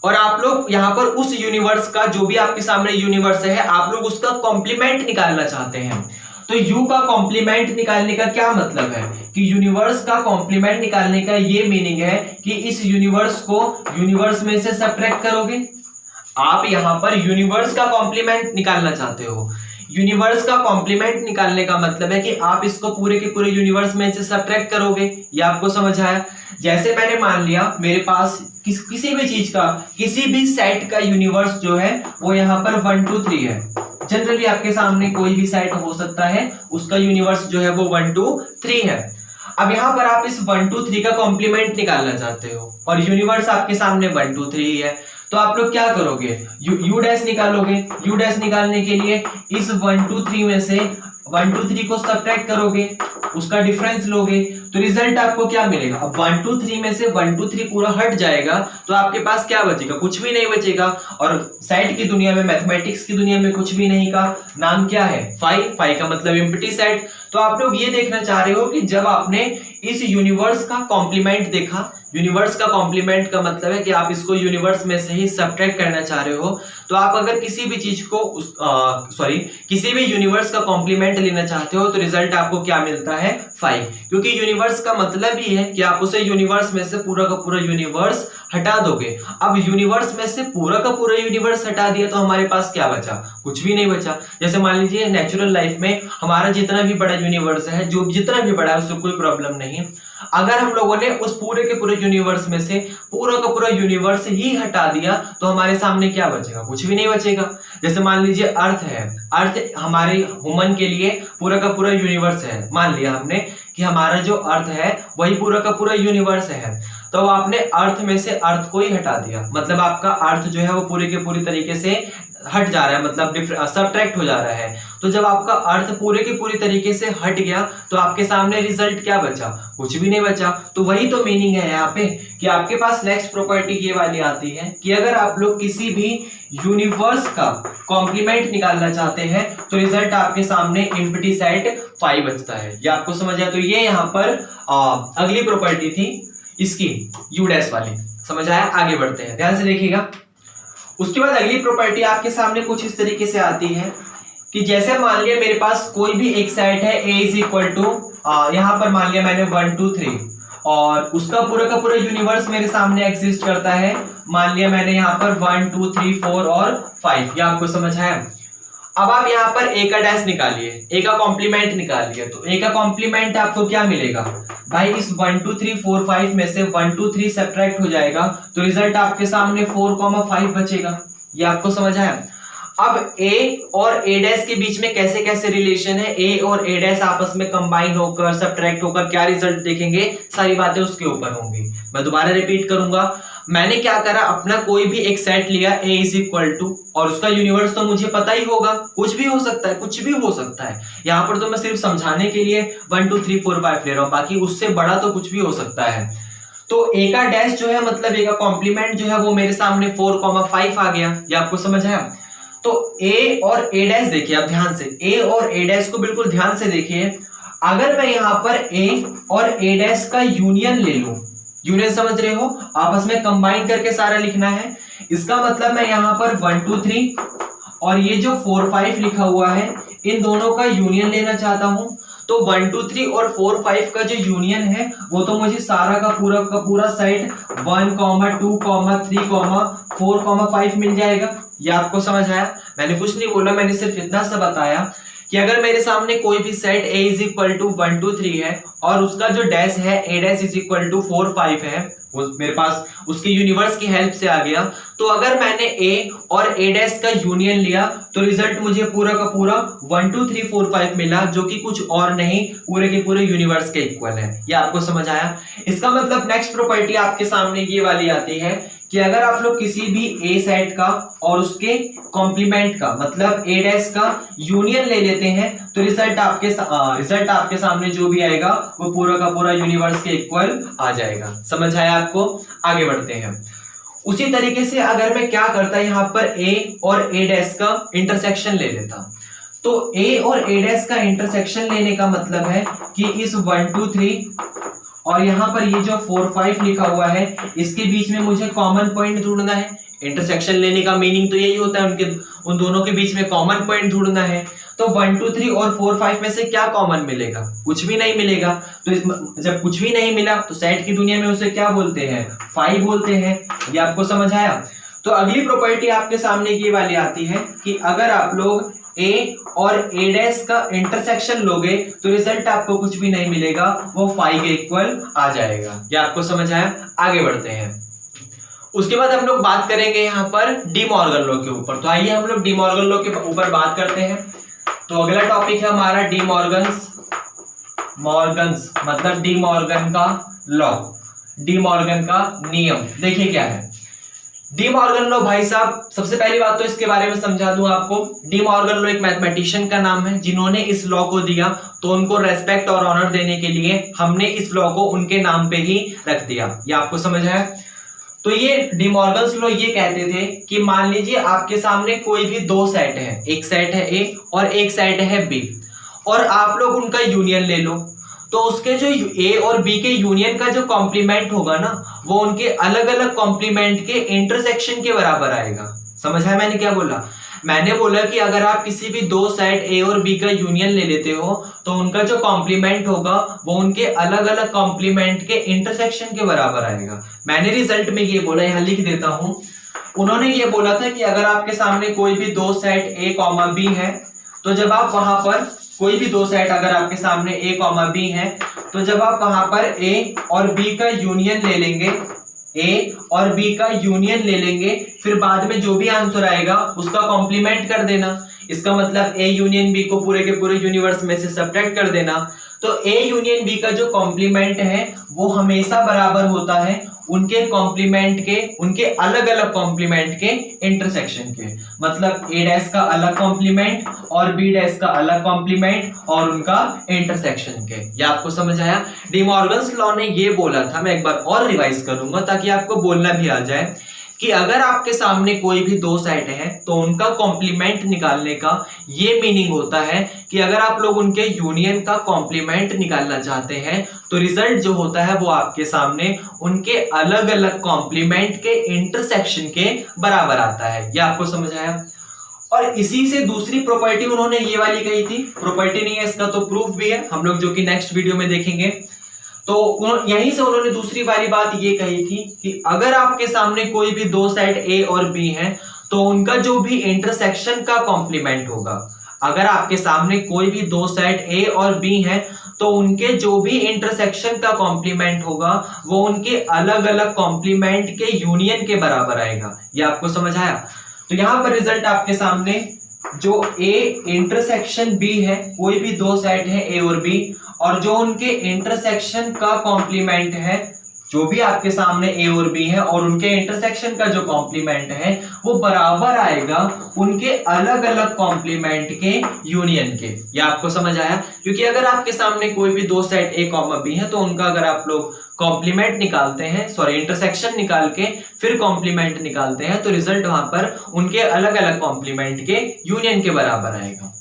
और आप लोग यहां पर उस यूनिवर्स का, जो भी आपके सामने यूनिवर्स है, आप लोग उसका कॉम्प्लीमेंट निकालना चाहते हैं। तो यू का कॉम्प्लीमेंट निकालने का क्या मतलब है कि यूनिवर्स का कॉम्प्लीमेंट निकालने का ये मीनिंग है कि इस यूनिवर्स को यूनिवर्स में से सब्ट्रैक्ट करोगे। आप यहां पर यूनिवर्स का कॉम्प्लीमेंट निकालना चाहते हो। यूनिवर्स का कॉम्प्लीमेंट निकालने का मतलब है कि आप इसको पूरे के पूरे यूनिवर्स में से सब्ट्रैक्ट करोगे। ये आपको समझ आया? जैसे मैंने मान लिया मेरे पास किसी भी चीज का, किसी भी सेट का यूनिवर्स जो है वो यहाँ पर 1 2 3 है। जनरली आपके सामने कोई भी सेट हो सकता है, उसका यूनिवर्स जो है वो 1 2 3 है। अब यहाँ पर आप इस 1 2 3 का कॉम्प्लीमेंट निकालना चाहते हो और यूनिवर्स आपके सामने 1 2 3 ही है। तो आप लोग क्या करोगे, यू डैश निकालोगे। यू डैश निकालने के लिए इस 1 2 3 में से 1 2 3 को सब्ट्रैक्ट करोगे, उसका डिफरेंस लोगे, तो रिजल्ट आपको क्या मिलेगा। अब 1 2 3 में से 1 2 3 पूरा हट जाएगा तो आपके पास क्या बचेगा, कुछ भी नहीं बचेगा। और सेट की दुनिया में, मैथमेटिक्स की दुनिया में कुछ भी नहीं का नाम क्या है, फाई का मतलब एम्प्टी सेट। तो आप लोग ये देखना चाह रहे हो कि जब आपने इस यूनिवर्स का कॉम्प्लीमेंट देखा, यूनिवर्स का कॉम्प्लीमेंट का मतलब है कि आप इसको यूनिवर्स में से ही सब्ट्रैक्ट करना चाह रहे हो। तो आप अगर किसी भी चीज को किसी भी यूनिवर्स का कॉम्प्लीमेंट लेना चाहते हो तो रिजल्ट आपको क्या मिलता है, 5। क्योंकि यूनिवर्स का मतलब ही है कि आप उसे यूनिवर्स में से पूरा का पूरा यूनिवर्स हटा दोगे। अब यूनिवर्स में से पूरा का पूरा यूनिवर्स हटा दिया तो हमारे पास क्या बचा, कुछ भी नहीं बचा। जैसे मान लीजिए नेचुरल लाइफ में हमारा जितना भी बड़ा यूनिवर्स है, जो जितना भी बड़ा है उससे कोई प्रॉब्लम नहीं, अगर हम लोगों ने उस पूरे के पूरे यूनिवर्स में से पूरा का पूरा यूनिवर्स ही हटा दिया तो हमारे सामने क्या बचेगा, कुछ भी नहीं बचेगा। जैसे मान लीजिए अर्थ है, अर्थ हमारे ह्यूमन के लिए पूरा का पूरा यूनिवर्स है। मान लिया हमने कि हमारा जो अर्थ है वही पूरा का पूरा यूनिवर्स है, तो आपने अर्थ में से अर्थ को ही हटा दिया, मतलब आपका अर्थ जो है वो पूरे के पूरी तरीके से हट जा रहा है, मतलब सब्ट्रैक्ट हो जा रहा है। तो जब आपका अर्थ पूरे के पूरी तरीके से हट गया तो आपके सामने रिजल्ट क्या बचा, कुछ भी नहीं बचा। तो वही तो मीनिंग है यहाँ पे कि आपके पास नेक्स्ट प्रॉपर्टी ये वाली आती है कि अगर आप लोग किसी भी यूनिवर्स का कॉम्प्लीमेंट निकालना चाहते हैं तो रिजल्ट आपके सामने एम्प्टी सेट 5 बचता है। ये आपको समझ आया? तो ये यहाँ पर अगली प्रॉपर्टी थी इसकी, यू डैश वाली। समझ आया? आगे बढ़ते हैं, ध्यान से देखिएगा। उसके बाद अगली प्रॉपर्टी आपके सामने कुछ इस तरीके से आती है कि जैसे मान लिया मेरे पास कोई भी एक सेट है A इज इक्वल टू, यहाँ पर मान लिया मैंने 1 2 3, और उसका पूरा का पूरा यूनिवर्स मेरे सामने एग्जिस्ट करता है। मान लिया मैंने यहाँ पर 1 2 3 4 और 5, ये आपको समझ आया। अब आप यहाँ पर ए का डैश निकालिए, ए का कॉम्प्लीमेंट निकालिए, तो ए का कॉम्प्लीमेंट आपको क्या मिलेगा भाई, इस 1 2 3 4 5 में से 1 2 3 सब्ट्रैक्ट हो जाएगा तो रिजल्ट आपके सामने 4, 5 बचेगा। ये आपको समझ आया। अब ए और ए डैश के बीच में कैसे कैसे रिलेशन है, ए और ए डैश आपस में कंबाइन होकर सब्ट्रैक्ट होकर क्या रिजल्ट देखेंगे, सारी बातें उसके ऊपर होंगी। मैं दोबारा रिपीट करूंगा, मैंने क्या करा, अपना कोई भी एक सेट लिया a इज इक्वल टू, और उसका यूनिवर्स तो मुझे पता ही होगा, कुछ भी हो सकता है, कुछ भी हो सकता है। यहाँ पर तो मैं सिर्फ समझाने के लिए 1 2 3 4 5 ले रहा हूँ, बाकी उससे बड़ा तो कुछ भी हो सकता है। तो a का डैश जो है मतलब a का कॉम्प्लीमेंट जो है वो मेरे सामने 4, 5 आ गया। ये आपको समझ आया। तो a और a डैश देखिए आप ध्यान से, a और a डैश को बिल्कुल ध्यान से देखिए। अगर मैं यहाँ पर a और a डैश का यूनियन ले लूं, यूनियन समझ रहे हो, आपस में कंबाइन करके सारा लिखना है, इसका मतलब मैं यहाँ पर 1 2 3 और ये जो 4 5 लिखा हुआ है इन दोनों का यूनियन लेना चाहता हूं। तो 1 2 3 और 4 5 का जो यूनियन है वो तो मुझे सारा का पूरा सेट 1, 2, 3, 4, 5 मिल जाएगा। ये आपको समझ आया। मैंने कुछ नहीं बोला, मैंने सिर्फ इतना सा बताया कि अगर मेरे सामने कोई भी set a is equal to 1 2 3 है और उसका जो डैश है a dash is equal to 4 5 है, वो मेरे पास उसके यूनिवर्स की हेल्प से आ गया, तो अगर मैंने a और a डैश का यूनियन लिया तो रिजल्ट मुझे पूरा का पूरा 1 2 3 4 5 मिला, जो कि कुछ और नहीं पूरे के पूरे यूनिवर्स के इक्वल है। ये आपको समझ आया। इसका मतलब नेक्स्ट प्रॉपर्टी आपके सामने ये वाली आती है कि अगर आप लोग किसी भी a सेट का और उसके कॉम्प्लीमेंट का मतलब a डैश का यूनियन ले लेते हैं तो रिजल्ट आपके सामने जो भी आएगा वो पूरा का पूरा यूनिवर्स के इक्वल आ जाएगा। समझ आया आपको। आगे बढ़ते हैं। उसी तरीके से अगर मैं क्या करता यहाँ पर a और a डैश का इंटरसेक्शन ले लेता, तो a और a डैश का इंटरसेक्शन लेने का मतलब है कि इस 1 2 3 और यहाँ पर ये जो 4 5 लिखा हुआ है इसके बीच में मुझे कॉमन पॉइंट ढूंढना है। इंटरसेक्शन लेने का मीनिंग तो यही होता है, उन दोनों के बीच में कॉमन पॉइंट ढूंढना है। तो 1 2 3 और 4 5 में से क्या कॉमन मिलेगा, कुछ भी नहीं मिलेगा। तो जब कुछ भी नहीं मिला तो सेट की दुनिया में उसे क्या बोलते हैं, 5 बोलते हैं। ये आपको समझ आया। तो अगली प्रॉपर्टी आपके सामने ये वाली आती है कि अगर आप लोग a और a डैश का इंटरसेक्शन लोगे तो रिजल्ट आपको कुछ भी नहीं मिलेगा, वो 5 के इक्वल आ जाएगा। ये आपको समझ आया। आगे बढ़ते हैं। उसके बाद हम लोग बात करेंगे यहाँ पर डी मॉर्गन लॉ के ऊपर। तो आइए हम लोग डी मॉर्गन लॉ के ऊपर बात करते हैं। तो अगला टॉपिक है हमारा डी मॉर्गन्स मतलब डी मॉर्गन का लॉ, डी मॉर्गन का नियम। देखिए क्या है डी मॉर्गन लॉ। भाई साहब सबसे पहली बात तो इसके बारे में समझा दूं आपको। डी मॉर्गन लॉ एक मैथमेटिशियन का नाम है जिन्होंने इस लॉ को दिया, तो उनको रेस्पेक्ट और ऑनर देने के लिए हमने इस लॉ को उनके नाम पे ही रख दिया। ये आपको समझ आया। तो ये डी मॉर्गन्स लॉ ये कहते थे कि मान लीजिए आपके सामने कोई भी दो सेट है, एक सेट है ए और एक सेट है बी, और आप लोग उनका यूनियन ले लो, तो उसके जो ए और बी के यूनियन का जो कॉम्प्लीमेंट होगा ना वो उनके अलग अलग कॉम्प्लीमेंट के इंटरसेक्शन के बराबर आएगा। समझ आया मैंने क्या बोला? मैंने बोला कि अगर आप किसी भी दो सेट ए और बी का यूनियन ले लेते हो तो उनका जो कॉम्प्लीमेंट होगा वो उनके अलग अलग कॉम्प्लीमेंट के इंटरसेक्शन के बराबर आएगा। मैंने रिजल्ट में ये बोला, यहां लिख देता हूं। उन्होंने ये बोला था कि अगर आपके सामने कोई भी दो सेट ए कॉमा बी है, तो जब आप वहां पर कोई भी दो सेट अगर आपके सामने ए कॉमा बी है, तो जब आप वहां पर ए और बी का यूनियन ले लेंगे, ए और बी का यूनियन ले लेंगे, फिर बाद में जो भी आंसर आएगा उसका कॉम्प्लीमेंट कर देना। इसका मतलब ए यूनियन बी को पूरे के पूरे यूनिवर्स में से सब्ट्रैक्ट कर देना। तो ए यूनियन बी का जो कॉम्प्लीमेंट है वो हमेशा बराबर होता है उनके कॉम्प्लीमेंट के, उनके अलग अलग कॉम्प्लीमेंट के इंटरसेक्शन के। मतलब ए डैश का अलग कॉम्प्लीमेंट और बी डैश का अलग कॉम्प्लीमेंट और उनका इंटरसेक्शन के। ये आपको समझ आया? डी मॉर्गन्स लॉ ने ये बोला था, मैं एक बार और रिवाइज करूंगा ताकि आपको बोलना भी आ जाए, कि अगर आपके सामने कोई भी दो सेट है तो उनका कॉम्प्लीमेंट निकालने का ये मीनिंग होता है कि अगर आप लोग उनके यूनियन का कॉम्प्लीमेंट निकालना चाहते हैं तो रिजल्ट जो होता है वो आपके सामने उनके अलग अलग कॉम्प्लीमेंट के इंटरसेक्शन के बराबर आता है। ये आपको समझ आया? और इसी से दूसरी प्रॉपर्टी उन्होंने ये वाली कही थी, प्रॉपर्टी नहीं है इसका तो प्रूफ भी है हम लोग, जो कि नेक्स्ट वीडियो में देखेंगे। तो यहीं से उन्होंने दूसरी वाली बात ये कही थी कि अगर आपके सामने कोई भी दो साइड ए और बी हैं तो उनका जो भी इंटरसेक्शन का कॉम्प्लीमेंट होगा, अगर आपके सामने कोई भी दो साइड ए और बी हैं तो उनके जो भी इंटरसेक्शन का कॉम्प्लीमेंट होगा वो उनके अलग अलग कॉम्प्लीमेंट के यूनियन के बराबर आएगा। ये आपको समझ आया? तो यहां पर रिजल्ट आपके सामने जो ए इंटरसेक्शन बी है, कोई भी दो साइड है ए और बी, और जो उनके इंटरसेक्शन का कॉम्प्लीमेंट है, जो भी आपके सामने ए और बी है और उनके इंटरसेक्शन का जो कॉम्प्लीमेंट है वो बराबर आएगा उनके अलग अलग कॉम्प्लीमेंट के यूनियन के। ये आपको समझ आया? क्योंकि अगर आपके सामने कोई भी दो साइड ए कॉमा बी है तो उनका अगर आप लोग कॉम्प्लीमेंट निकालते हैं, सॉरी इंटरसेक्शन निकाल के फिर कॉम्प्लीमेंट निकालते हैं तो रिजल्ट वहां पर उनके अलग अलग कॉम्प्लीमेंट के यूनियन के बराबर आएगा।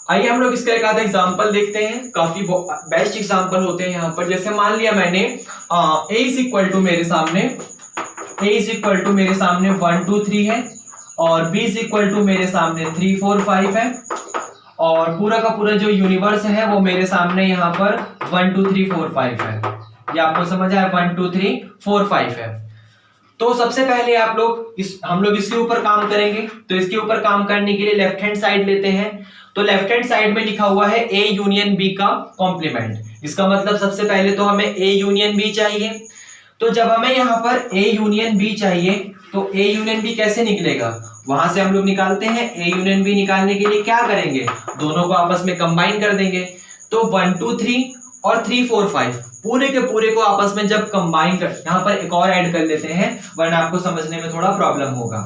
आइए हम लोग इसका एक आधा एग्जांपल देखते हैं, काफी बेस्ट एग्जांपल होते हैं यहाँ पर। जैसे मान लिया मैंने a इज इक्वल टू मेरे सामने 1 2 3 है और b इज इक्वल टू मेरे सामने 3 4 5 है और पूरा का पूरा जो यूनिवर्स है वो मेरे सामने यहाँ पर 1 2 3 4 5 है। ये आपको समझ आया? 1 2 3 4 5 है। तो सबसे पहले हम लोग इसके ऊपर काम करेंगे। तो इसके ऊपर काम करने के लिए लेफ्ट हैंड साइड लेते हैं। तो लेफ्ट हैंड साइड में लिखा हुआ है ए यूनियन बी का कॉम्प्लीमेंट। इसका मतलब सबसे पहले तो हमें ए यूनियन बी चाहिए। तो जब हमें यहाँ पर ए यूनियन बी चाहिए तो ए यूनियन बी कैसे निकलेगा? वहां से हम लोग निकालते हैं। ए यूनियन बी निकालने के लिए क्या करेंगे? दोनों को आपस में कंबाइन कर देंगे। तो 1 2 3 और 3 4 5 पूरे के पूरे को आपस में जब कंबाइन कर, यहाँ पर एक और ऐड कर लेते हैं वरना आपको समझने में थोड़ा प्रॉब्लम होगा।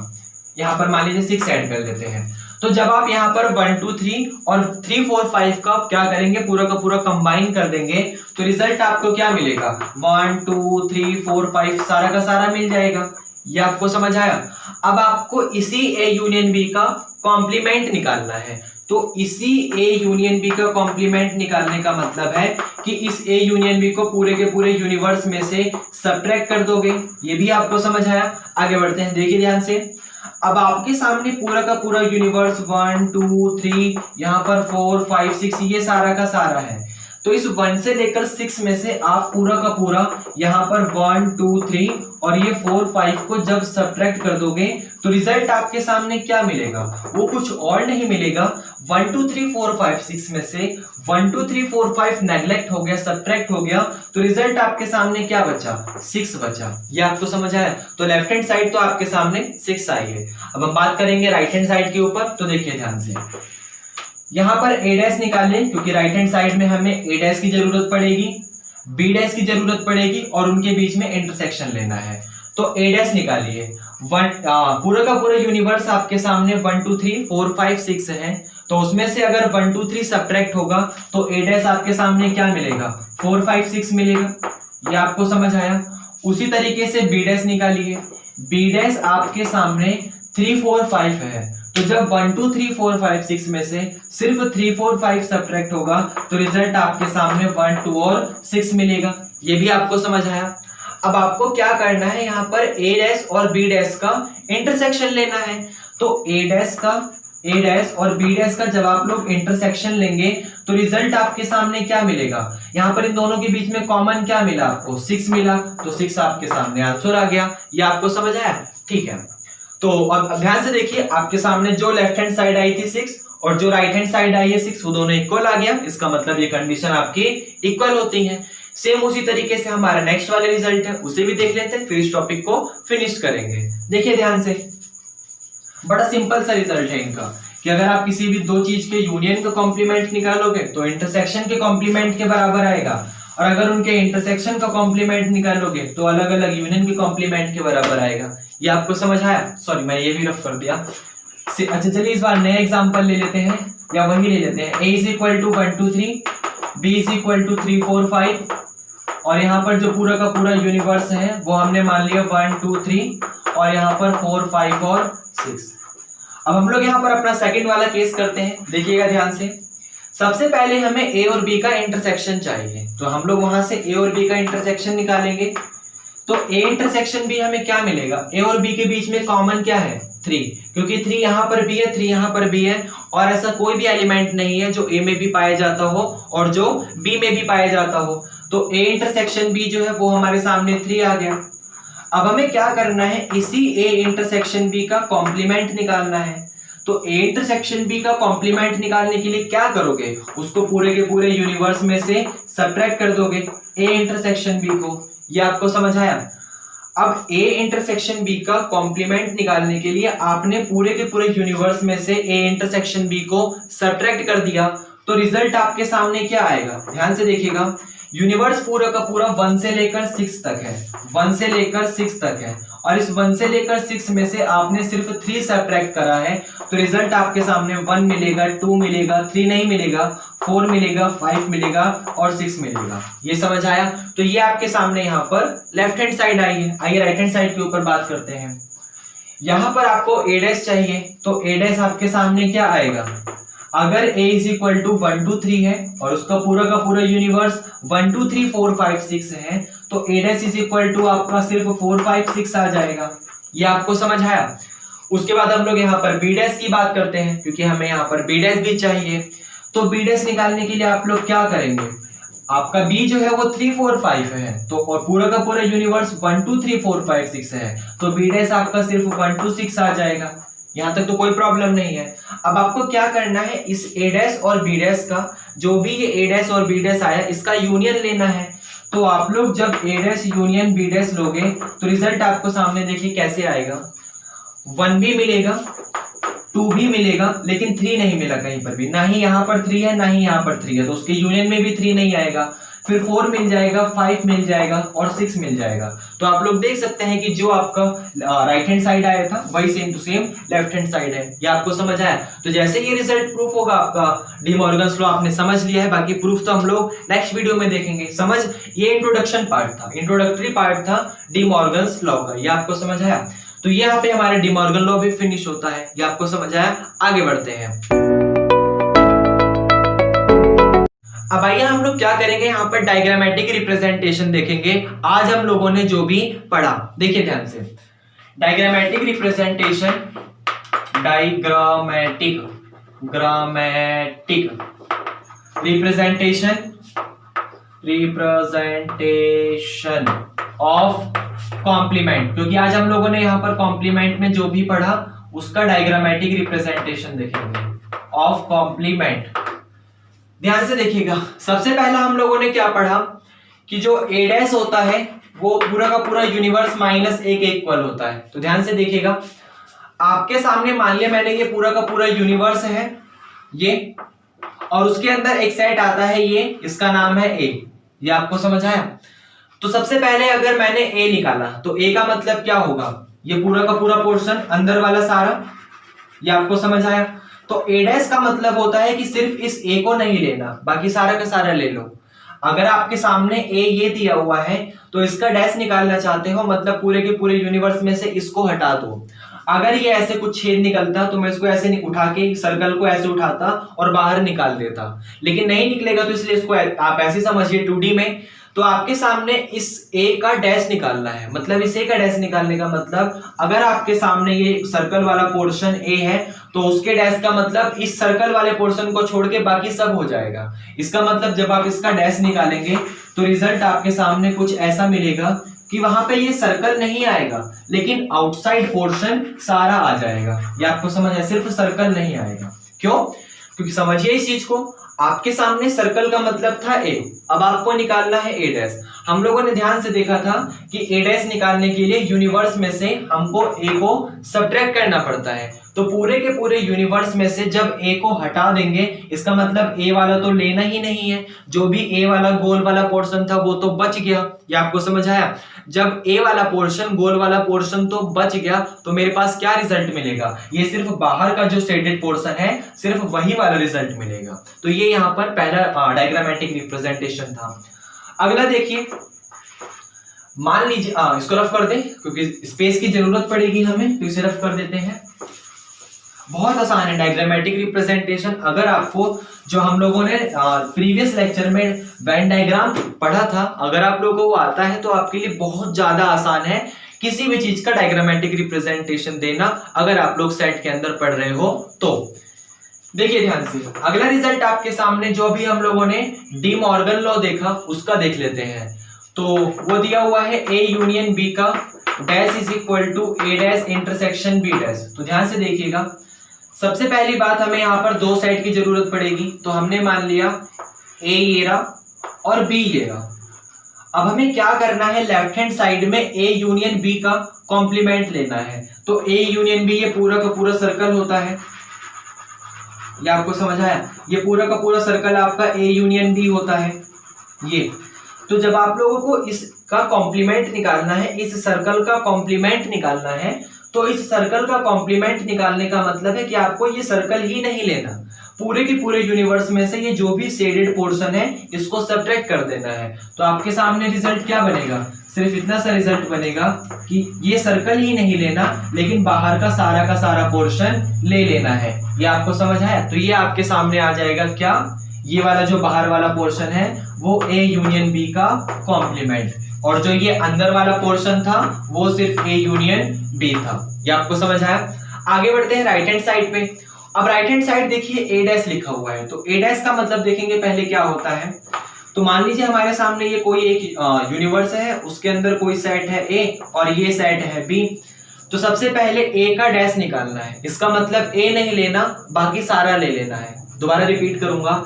यहाँ पर मान लीजिए 6 ऐड कर लेते हैं। तो जब आप यहाँ पर 1 2 3 और 3 4 5 का क्या करेंगे? पूरा का पूरा कंबाइन कर देंगे तो रिजल्ट आपको क्या मिलेगा? 1 2 3 4 5 सारा का सारा मिल जाएगा। ये आपको समझ आया? अब आपको इसी ए यूनियन बी का कॉम्प्लीमेंट निकालना है। तो इसी ए यूनियन बी का कॉम्प्लीमेंट निकालने का मतलब है कि इस ए यूनियन बी को पूरे के पूरे यूनिवर्स में से सब्ट्रैक्ट कर दोगे। ये भी आपको समझ आया? आगे बढ़ते हैं, देखिए ध्यान से। अब आपके सामने पूरा का पूरा यूनिवर्स 1 2 3 यहाँ पर 4 5 6 ये सारा का सारा है। तो इस 1 से लेकर 6 में से आप पूरा का पूरा यहाँ पर 1 2 3 और ये 4 5 को जब सब्ट्रैक्ट कर दोगे तो रिजल्ट आपके सामने क्या मिलेगा? वो कुछ और नहीं मिलेगा। 1 2 3 4 5 6 में से 1 2 3 4 5 नेग्लेक्ट हो गया, सब्ट्रैक्ट हो गया, तो रिजल्ट आपके सामने क्या बचा? 6 बचा। ये आपको समझ आया? तो लेफ्ट हैंड साइड तो आपके सामने 6 आई है। अब हम बात करेंगे राइट हैंड साइड के ऊपर। तो देखिए ध्यान से, यहाँ पर a डैश निकालें क्योंकि राइट हैंड साइड में हमें a डैश की जरूरत पड़ेगी, b डैश की जरूरत पड़ेगी और उनके बीच में इंटरसेक्शन लेना है। तो a डैश निकालिए। पूरा का पूरा यूनिवर्स आपके सामने 1 2 3 4 5 6 है। तो उसमें से अगर 1 2 3 सब्ट्रैक्ट होगा तो a डैश आपके सामने क्या मिलेगा? 4 5 6 मिलेगा। ये आपको समझ आया? उसी तरीके से b डैश निकालिए। b डैश आपके सामने 3 4 5 है। तो जब 1 2 3 4 5 6 में से सिर्फ 3 4 5 सब्ट्रैक्ट होगा तो रिजल्ट आपके सामने 1 2 और 6 मिलेगा। ये भी आपको समझ आया? अब आपको क्या करना है? यहाँ पर a डैश और b डैश का इंटरसेक्शन लेना है। तो a डैश और b डैश का जब आप लोग इंटरसेक्शन लेंगे तो रिजल्ट आपके सामने क्या मिलेगा? यहाँ पर इन दोनों के बीच में कॉमन क्या मिला आपको? 6 मिला। तो 6 आपके सामने आंसर आ गया। ये आपको समझ आया? ठीक है। तो अब ध्यान से देखिए, आपके सामने जो लेफ्ट हैंड साइड आई थी 6 और जो राइट हैंड साइड आई है 6, वो दोनों इक्वल आ गया। इसका मतलब ये कंडीशन आपकी इक्वल होती है। सेम उसी तरीके से हमारा नेक्स्ट वाला रिजल्ट है, उसे भी देख लेते हैं, फिर इस टॉपिक को फिनिश करेंगे। देखिए ध्यान से, बड़ा सिंपल सा रिजल्ट है इनका कि अगर आप किसी भी दो चीज के यूनियन का कॉम्प्लीमेंट निकालोगे तो इंटरसेक्शन के कॉम्प्लीमेंट के बराबर आएगा, और अगर उनके इंटरसेक्शन का कॉम्प्लीमेंट निकालोगे तो अलग अलग यूनियन के कॉम्प्लीमेंट के बराबर आएगा। ये आपको समझ आया? सॉरी, मैं ये भी रफ कर दिया। अच्छा चलिए इस बार नया एग्जांपल ले लेते हैं, या वही ले लेते हैं। a is equal to 1 2 3, b is equal to 3 4 5 और यहाँ पर जो पूरा का पूरा यूनिवर्स है वो हमने मान लिया 1 2 3 और यहाँ पर 4 5 और 6। अब हम लोग यहाँ पर अपना सेकंड वाला केस करते हैं। देखिएगा ध्यान से, सबसे पहले हमें a और b का इंटरसेक्शन चाहिए। तो हम लोग वहां से a और b का इंटरसेक्शन निकालेंगे। तो a इंटरसेक्शन b हमें क्या मिलेगा? a और b के बीच में कॉमन क्या है? 3, क्योंकि 3 यहाँ पर b है, 3 यहाँ पर b है, और ऐसा कोई भी एलिमेंट नहीं है जो a में भी पाया जाता हो और जो b में भी पाया जाता हो। तो A इंटरसेक्शन B जो है वो हमारे सामने 3 आ गया। अब हमें क्या करना है, इसी A इंटरसेक्शन B का कॉम्प्लीमेंट निकालना है। तो A इंटरसेक्शन B का कॉम्प्लीमेंट निकालने के लिए क्या करोगे, उसको पूरे के पूरे यूनिवर्स में से सब्ट्रैक्ट कर दोगे A इंटरसेक्शन B को। ये आपको समझ आया। अब A इंटरसेक्शन B का कॉम्प्लीमेंट निकालने के लिए आपने पूरे के पूरे यूनिवर्स में से A इंटरसेक्शन B को सब्ट्रैक्ट कर दिया, तो रिजल्ट आपके सामने क्या आएगा, ध्यान से देखिएगा। यूनिवर्स पूरा का पूरा 1 से लेकर 6 तक है, 1 से लेकर 6 तक है, और इस 1 से लेकर 6 में से आपने सिर्फ 3 सब्ट्रैक्ट करा है, तो रिजल्ट आपके सामने 1 मिलेगा, 2 मिलेगा, 3 नहीं मिलेगा, 4 मिलेगा, 5 मिलेगा और 6 मिलेगा। ये समझ आया। तो ये आपके सामने यहाँ पर लेफ्ट हैंड साइड आई है। आइए राइट हैंड साइड के ऊपर बात करते हैं। यहाँ पर आपको A डैश चाहिए, तो A डैश आपके सामने क्या आएगा, अगर A इज इक्वल टू 1 2 3 है और उसका पूरा का पूरा यूनिवर्स 1 2 3 4 5 6 है, तो A dash is equal to आपका सिर्फ 4 5 6 आ जाएगा। ये आपको समझ आया। उसके बाद हम लोग यहाँ पर B डैश की बात करते हैं, क्योंकि हमें यहाँ पर B डैश भी चाहिए। तो B डैश निकालने के लिए आप लोग क्या करेंगे, आपका B जो है वो 3 4 5 है, तो और पूरा का पूरा यूनिवर्स 1 2 3 4 5 6 है, तो B डैश आपका सिर्फ 1 2 6 आ जाएगा। यहाँ तक तो कोई प्रॉब्लम नहीं है। अब आपको क्या करना है, इस A डैश और B डैश का, जो भी ये A डैश और B डैश आया, इसका यूनियन लेना है। तो आप लोग जब A dash union B dash लोगे तो रिजल्ट आपको सामने देखिए कैसे आएगा, 1 भी मिलेगा, 2 भी मिलेगा, लेकिन 3 नहीं मिला कहीं पर भी, ना ही यहाँ पर 3 है ना ही यहाँ पर 3 है, तो उसके यूनियन में भी 3 नहीं आएगा। फिर 4 मिल जाएगा, 5 मिल जाएगा और 6 मिल जाएगा। तो आप लोग देख सकते हैं कि जो आपका राइट हैंड साइड आया था वही same to same left hand side है। ये आपको समझ आया। तो जैसे ये रिजल्ट प्रूफ होगा आपका डी मॉर्गन्स लॉ आपने समझ लिया है, बाकी प्रूफ तो हम लोग नेक्स्ट वीडियो में देखेंगे। समझ, ये इंट्रोडक्शन पार्ट था, इंट्रोडक्टरी पार्ट था डी मॉर्गन्स लॉ का। ये आपको समझ आया। तो यहाँ पे हमारे डी मॉर्गन लॉ भी फिनिश होता है। ये आपको समझ आया। आगे बढ़ते हैं। अब आइए हम लोग क्या करेंगे, यहाँ पर डायग्रामेटिक रिप्रेजेंटेशन देखेंगे। आज हम लोगों ने जो भी पढ़ा, देखिए ध्यान से, diagrammatic representation, grammatic representation of complement, क्योंकि आज हम लोगों ने यहाँ पर कॉम्प्लीमेंट में जो भी पढ़ा उसका डायग्रामेटिक रिप्रेजेंटेशन देखेंगे ऑफ कॉम्प्लीमेंट। ध्यान से देखिएगा। सबसे पहला हम लोगों ने क्या पढ़ा कि जो A डैश होता है वो पूरा का पूरा यूनिवर्स -1 के इक्वल होता है। तो ध्यान से देखिएगा, आपके सामने मान लिया मैंने ये पूरा का पूरा यूनिवर्स है ये, और उसके अंदर एक सेट आता है ये, इसका नाम है A। ये आपको समझ आया। तो सबसे पहले अगर मैंने A निकाला तो A का मतलब क्या होगा, ये पूरा का पूरा पोर्शन अंदर वाला सारा। ये आपको समझ आया। तो A डैश का मतलब होता है कि सिर्फ इस A को नहीं लेना, बाकी सारा का सारा ले लो। अगर आपके सामने A ये दिया हुआ है तो इसका डैश निकालना चाहते हो, मतलब पूरे के पूरे यूनिवर्स में से इसको हटा दो। अगर ये ऐसे कुछ छेद निकलता तो मैं इसको ऐसे उठा के सर्कल को ऐसे उठाता और बाहर निकाल देता, लेकिन नहीं निकलेगा, तो इसलिए इसको आप ऐसे समझिए 2D में। तो आपके सामने इस A का डैश निकालना है, मतलब इस A का डैश निकालने का मतलब, अगर आपके सामने ये सर्कल वाला पोर्शन A है तो उसके डैश का मतलब इस सर्कल वाले पोर्शन को छोड़ के बाकी सब हो जाएगा। इसका मतलब जब आप इसका डैश निकालेंगे तो रिजल्ट आपके सामने कुछ ऐसा मिलेगा कि वहां पे ये सर्कल नहीं आएगा, लेकिन आउटसाइड पोर्शन सारा आ जाएगा। ये आपको समझ है, सिर्फ सर्कल नहीं आएगा। क्यों? क्योंकि समझिए इस चीज को, आपके सामने सर्कल का मतलब था A, अब आपको निकालना है A डैश। हम लोगों ने ध्यान से देखा था कि A डैश निकालने के लिए यूनिवर्स में से हमको A को सब्ट्रैक्ट करना पड़ता है। तो पूरे के पूरे यूनिवर्स में से जब A को हटा देंगे, इसका मतलब A वाला तो लेना ही नहीं है, जो भी A वाला गोल वाला पोर्शन था वो तो बच गया। ये आपको समझ आया। जब A वाला पोर्शन, गोल वाला पोर्शन तो बच गया, तो मेरे पास क्या रिजल्ट मिलेगा, ये सिर्फ बाहर का जो शेडेड पोर्शन है सिर्फ वही वाला रिजल्ट मिलेगा। तो ये यहाँ पर पहला डायग्रामेटिक रिप्रेजेंटेशन था। अगला देखिए, मान लीजिए इसको रफ कर दें क्योंकि स्पेस की जरूरत पड़ेगी हमें, तो इसे रफ कर देते हैं। बहुत आसान है डायग्रामेटिक रिप्रेजेंटेशन। अगर आपको जो हम लोगों ने प्रीवियस लेक्चर में वेन डायग्राम पढ़ा था, अगर आप लोगों को वो आता है तो आपके लिए बहुत ज्यादा आसान है किसी भी चीज का डायग्रामेटिक रिप्रेजेंटेशन देना, अगर आप लोग सेट के अंदर पढ़ रहे हो तो। देखिए ध्यान से, अगला रिजल्ट आपके सामने जो भी हम लोगों ने डी मॉर्गन लॉ देखा उसका देख लेते हैं। तो वो दिया हुआ है ए यूनियन बी का dash is equal to A dash intersection B dash. तो ध्यान से देखिएगा, सबसे पहली बात हमें यहाँ पर दो सेट की जरूरत पड़ेगी। तो हमने मान लिया ए ये रहा और बी ये रहा। अब हमें क्या करना है, लेफ्ट हैंड साइड में ए यूनियन बी का कॉम्प्लीमेंट लेना है। तो ए यूनियन बी ये पूरा का पूरा सर्कल होता है, ये आपको समझ आया, ये पूरा का पूरा सर्कल आपका ए यूनियन बी होता है ये। तो जब आप लोगों को इसका कॉम्प्लीमेंट निकालना है, इस सर्कल का कॉम्प्लीमेंट निकालना है, तो इस सर्कल का कॉम्प्लीमेंट निकालने का मतलब है कि आपको ये सर्कल ही नहीं लेना, पूरे के पूरे यूनिवर्स में से ये जो भी शेडेड पोर्शन है इसको सब्ट्रैक्ट कर देना है। तो आपके सामने रिजल्ट क्या बनेगा, सिर्फ इतना सा रिजल्ट बनेगा कि ये सर्कल ही नहीं लेना, लेकिन बाहर का सारा पोर्शन ले लेना है। ये आपको समझ आया। तो ये आपके सामने आ जाएगा क्या, ये वाला जो बाहर वाला पोर्शन है वो ए यूनियन बी का कॉम्प्लीमेंट, और जो ये अंदर वाला पोर्शन था वो सिर्फ ए यूनियन बी था। ये आपको समझ आया। आगे बढ़ते हैं राइट हैंड साइड पे। अब राइट हैंड साइड देखिए ए डैश लिखा हुआ है, तो ए डैश का मतलब देखेंगे पहले क्या होता है। तो मान लीजिए हमारे सामने ये कोई एक यूनिवर्स है, उसके अंदर कोई सेट है ए और ये सेट है बी। तो सबसे पहले ए का डैश निकालना है, इसका मतलब ए नहीं लेना, बाकी सारा ले लेना है। दोबारा रिपीट करूंगा,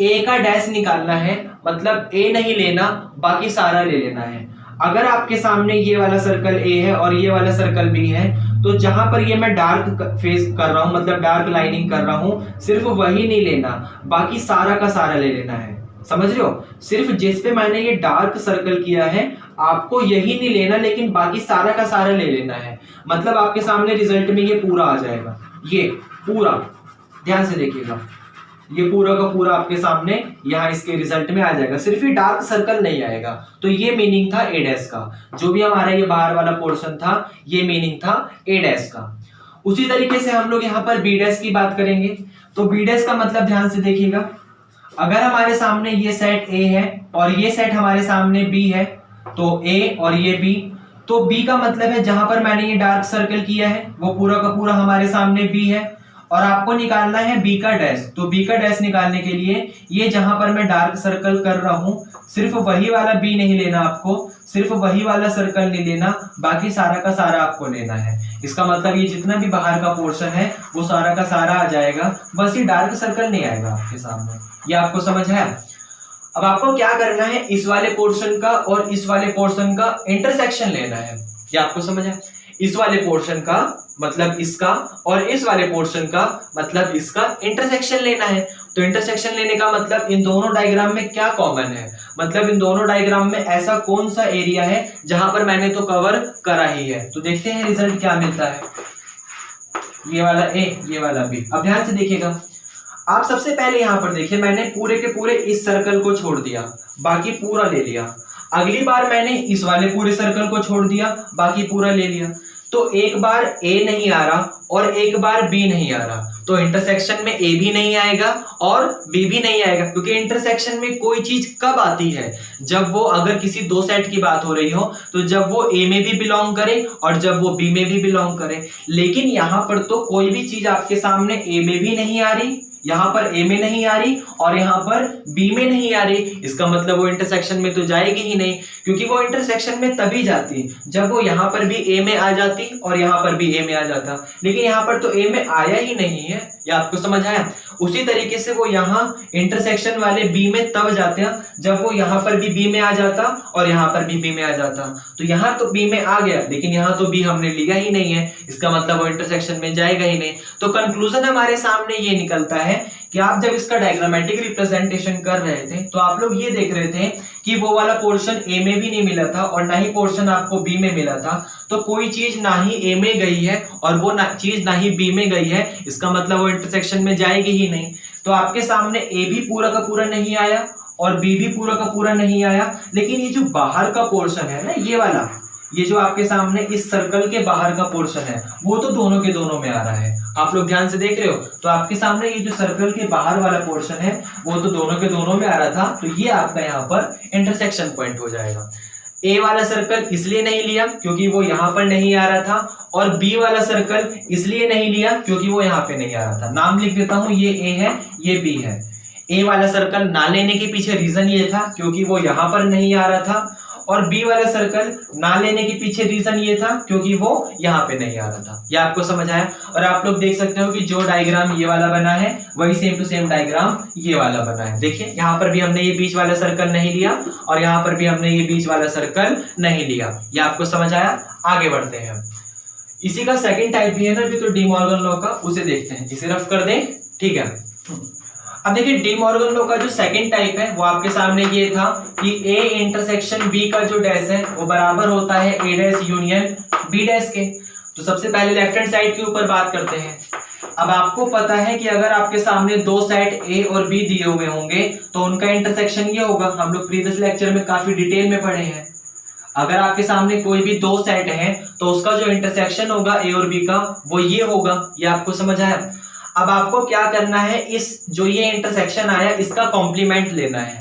ए का डैश निकालना है मतलब ए नहीं लेना, बाकी सारा ले लेना है। अगर आपके सामने ये वाला सर्कल ए है और ये वाला सर्कल बी है, तो जहां पर ये मैं डार्क फेस कर रहा हूं, मतलब डार्क लाइनिंग कर रहा हूं, सिर्फ वही नहीं लेना, बाकी सारा का सारा ले लेना है। समझ रहे हो, सिर्फ जिस पे मैंने ये डार्क सर्कल किया है आपको यही नहीं लेना, लेकिन बाकी सारा का सारा ले लेना है। मतलब आपके सामने रिजल्ट में ये पूरा आ जाएगा, ये पूरा, ध्यान से देखिएगा, ये पूरा का पूरा आपके सामने यहाँ इसके रिजल्ट में आ जाएगा, सिर्फ ये डार्क सर्कल नहीं आएगा। तो ये मीनिंग था ए डैश का, जो भी हमारा ये बाहर वाला पोर्शन था ये मीनिंग था ए डैश का। उसी तरीके से हम लोग यहाँ पर बी डैश की बात करेंगे। तो बी डैश का मतलब ध्यान से देखिएगा, अगर हमारे सामने ये सेट ए है और ये सेट हमारे सामने बी है, तो ए और ये बी, तो बी का मतलब है जहां पर मैंने ये डार्क सर्कल किया है वो पूरा का पूरा हमारे सामने बी है, और आपको निकालना है बी का डैश। तो बी का डैश निकालने के लिए ये जहां पर मैं डार्क सर्कल कर रहा हूं, सिर्फ वही वाला बी नहीं लेना आपको, सिर्फ वही वाला सर्कल नहीं लेना, बाकी सारा का सारा आपको लेना है। इसका मतलब ये जितना भी बाहर का पोर्शन है वो सारा का सारा आ जाएगा, बस ये डार्क सर्कल नहीं आएगा आपके सामने। ये आपको समझ है। अब आपको क्या करना है, इस वाले पोर्शन का और इस वाले पोर्शन का इंटरसेक्शन लेना है। ये आपको समझ है। इस वाले पोर्शन का मतलब इसका और इस वाले पोर्शन का मतलब इसका इंटरसेक्शन लेना है। तो इंटरसेक्शन लेने का मतलब इन दोनों डायग्राम में क्या कॉमन है, मतलब इन दोनों डायग्राम में ऐसा कौन सा एरिया है जहां पर मैंने तो कवर करा ही है। तो देखते हैं रिजल्ट क्या मिलता है। ये वाला ए, ये वाला बी। अब ध्यान से देखिएगा, आप सबसे पहले यहां पर देखिए, मैंने पूरे के पूरे इस सर्कल को छोड़ दिया, बाकी पूरा ले लिया। अगली बार मैंने इस वाले पूरे सर्कल को छोड़ दिया, बाकी पूरा ले लिया। तो एक बार ए नहीं आ रहा और एक बार बी नहीं आ रहा, तो इंटरसेक्शन में ए भी नहीं आएगा और बी भी नहीं आएगा, क्योंकि इंटरसेक्शन में कोई चीज कब आती है, जब वो, अगर किसी दो सेट की बात हो रही हो तो जब वो ए में भी बिलोंग करे और जब वो बी में भी बिलोंग करे। लेकिन यहाँ पर तो कोई भी चीज आपके सामने ए में भी नहीं आ रही, यहाँ पर ए में नहीं आ रही और यहाँ पर बी में नहीं आ रही। इसका मतलब वो इंटरसेक्शन में तो जाएगी ही नहीं, क्योंकि वो इंटरसेक्शन में तभी जाती जब वो यहाँ पर भी ए में आ जाती और यहाँ पर भी ए में आ जाता, लेकिन यहाँ पर तो ए में आया ही नहीं है। ये आपको समझ आया। उसी तरीके से वो यहाँ इंटरसेक्शन वाले बी में तब जाते हैं जब वो यहाँ पर भी बी में आ जाता और यहाँ पर भी बी में आ जाता। तो यहाँ तो बी में आ गया, लेकिन यहाँ तो बी हमने लिया ही नहीं है, इसका मतलब वो इंटरसेक्शन में जाएगा ही नहीं। तो कंक्लूजन हमारे सामने ये निकलता है कि आप जब इसका डायग्रामेटिक रिप्रेजेंटेशन कर रहे थे तो आप लोग ये देख रहे थे कि वो वाला पोर्शन ए में भी नहीं मिला था और ना ही पोर्शन आपको बी में मिला था। तो कोई चीज ना ही ए में गई है और वो चीज ना ही बी में गई है, इसका मतलब वो इंटरसेक्शन में जाएगी ही नहीं। तो आपके सामने ए भी पूरा का पूरा नहीं आया और बी भी पूरा का पूरा नहीं आया, लेकिन ये जो बाहर का पोर्शन है ना, ये वाला, ये जो आपके सामने इस सर्कल के बाहर का पोर्शन है वो तो दोनों के दोनों में आ रहा है। आप लोग ध्यान से देख रहे हो, तो आपके सामने ये जो सर्कल के बाहर वाला पोर्शन है वो तो दोनों के दोनों में आ रहा था, तो ये आपका यहाँ पर इंटरसेक्शन पॉइंट हो जाएगा। ए वाला सर्कल इसलिए नहीं लिया क्योंकि वो यहां पर नहीं आ रहा था, और बी वाला सर्कल इसलिए नहीं लिया क्योंकि वो यहां पे नहीं आ रहा था। नाम लिख देता हूं, ये ए है, ये बी है। ए वाला सर्कल ना लेने के पीछे रीजन ये था क्योंकि वो यहां पर नहीं आ रहा था, और बी वाला सर्कल ना लेने के पीछे रीजन ये था क्योंकि वो यहाँ पे नहीं आ रहा था। ये आपको समझ आया। और आप लोग देख सकते हो कि जो डायग्राम ये वाला बना है वही सेम टू सेम डायग्राम ये वाला बना है। देखिए यहाँ पर भी हमने ये बीच वाला सर्कल नहीं लिया और यहाँ पर भी हमने ये बीच वाला सर्कल नहीं लिया। ये आपको समझ आया। आगे बढ़ते हैं। इसी का सेकेंड टाइप भी है ना अभी, तो डी मॉर्गन लॉ का, उसे देखते हैं। इसे रफ कर दें, ठीक है। अब देखिए डी मॉर्गन लॉ का जो सेकंड टाइप है वो आपके सामने ये था कि ए इंटरसेक्शन बी का जो डैश है वो बराबर होता है ए डैश यूनियन बी डैश के। तो सबसे पहले लेफ्ट हैंड साइड के ऊपर बात करते हैं। अब आपको पता है कि अगर आपके सामने दो सेट ए और बी दिए हुए होंगे तो उनका इंटरसेक्शन ये होगा। हम लोग प्रीवियस लेक्चर में काफी डिटेल में पढ़े हैं। अगर आपके सामने कोई भी दो सेट है तो उसका जो इंटरसेक्शन होगा ए और बी का वो ये होगा। ये आपको समझ आया। अब आपको क्या करना है, इस जो ये इंटरसेक्शन आया इसका कॉम्प्लीमेंट लेना है।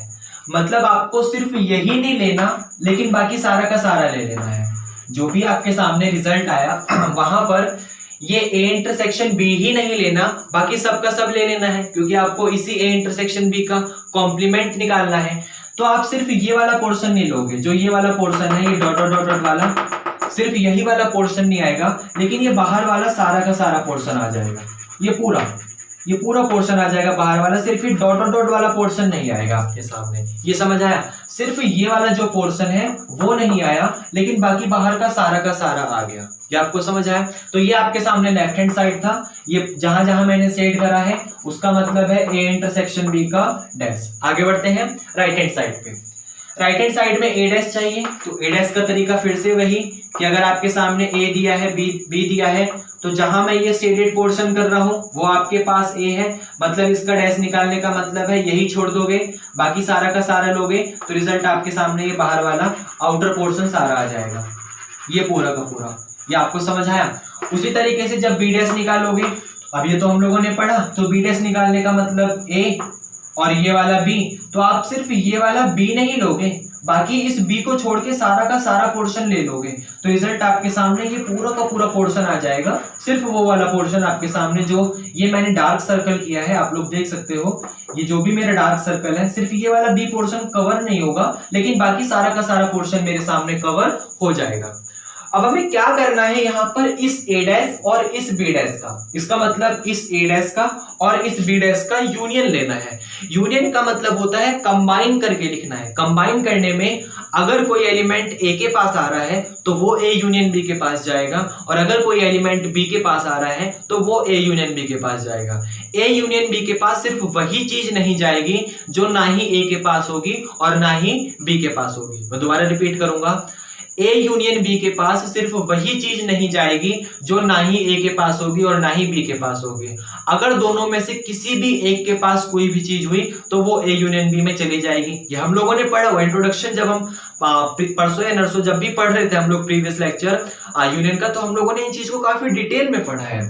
मतलब आपको सिर्फ यही नहीं लेना लेकिन बाकी सारा का सारा ले लेना है। जो भी आपके सामने रिजल्ट आया वहां पर ये ए इंटरसेक्शन बी ही नहीं लेना, बाकी सब का सब ले लेना है क्योंकि आपको इसी ए इंटरसेक्शन बी का कॉम्प्लीमेंट निकालना है। तो आप सिर्फ ये वाला पोर्शन नहीं लोगे, जो ये वाला पोर्शन है, ये डॉट डॉट डॉट डॉट वाला, सिर्फ यही वाला पोर्शन नहीं आएगा लेकिन ये बाहर वाला सारा का सारा पोर्शन आ जाएगा। ये पूरा पोर्शन आ जाएगा बाहर वाला, सिर्फ ये डॉट डॉट डॉट वाला पोर्शन नहीं आएगा आपके सामने। ये समझ आया। सिर्फ ये वाला जो पोर्शन है वो नहीं आया लेकिन बाकी बाहर का सारा आ गया। ये आपको समझ आया। तो ये आपके सामने लेफ्ट हैंड साइड था। ये जहां जहां मैंने सेट करा है उसका मतलब है ए इंटरसेक्शन बी का डैश। आगे बढ़ते हैं राइट हैंड साइड पे। राइट हैंड साइड में ए डैश चाहिए, तो ए डैश का तरीका फिर से वही कि अगर आपके सामने ए दिया है, बी दिया है, तो जहां मैं ये शेडेड पोर्शन कर रहा हूं वो आपके पास ए है, मतलब इसका डैश निकालने का मतलब है यही छोड़ दोगे, बाकी सारा का सारा लोगे तो रिजल्ट आपके सामने ये बाहर वाला आउटर पोर्शन सारा आ जाएगा। ये पूरा का पूरा। ये आपको समझ आया। उसी तरीके से जब बी डैश निकालोगे, अब ये तो हम लोगों ने पढ़ा, तो बी डैश निकालने का मतलब ए और ये वाला बी, तो आप सिर्फ ये वाला बी नहीं लोगे, बाकी इस बी को छोड़ के सारा का सारा पोर्शन ले लोगे तो रिजल्ट आपके सामने ये पूरा का पूरा पोर्शन आ जाएगा। सिर्फ वो वाला पोर्शन आपके सामने जो ये मैंने डार्क सर्कल किया है, आप लोग देख सकते हो, ये जो भी मेरा डार्क सर्कल है सिर्फ ये वाला बी पोर्शन कवर नहीं होगा लेकिन बाकी सारा का सारा पोर्शन मेरे सामने कवर हो जाएगा। अब हमें क्या करना है यहाँ पर, इस ए डैश और इस बी डैश का, इसका मतलब इस ए डैश का और इस बी डैश का यूनियन लेना है। यूनियन का मतलब होता है कंबाइन करके लिखना है। कंबाइन करने में अगर कोई एलिमेंट ए के पास आ रहा है तो वो ए यूनियन बी के पास जाएगा, और अगर कोई एलिमेंट बी के पास आ रहा है तो वो ए यूनियन बी के पास जाएगा। ए यूनियन बी के पास सिर्फ वही चीज नहीं जाएगी जो ना ही ए के पास होगी और ना ही बी के पास होगी। मैं दोबारा रिपीट करूंगा, ए यूनियन बी के पास सिर्फ वही चीज नहीं जाएगी जो ना ही ए के पास होगी और ना ही बी के पास होगी। अगर दोनों में से किसी भी एक के पास कोई भी चीज हुई तो वो ए यूनियन बी में चली जाएगी। ये हम लोगों ने पढ़ा हुआ इंट्रोडक्शन, जब हम परसों या नरसों जब भी पढ़ रहे थे हम लोग प्रीवियस लेक्चर यूनियन का, तो हम लोगों ने इन चीज को काफी डिटेल में पढ़ा है।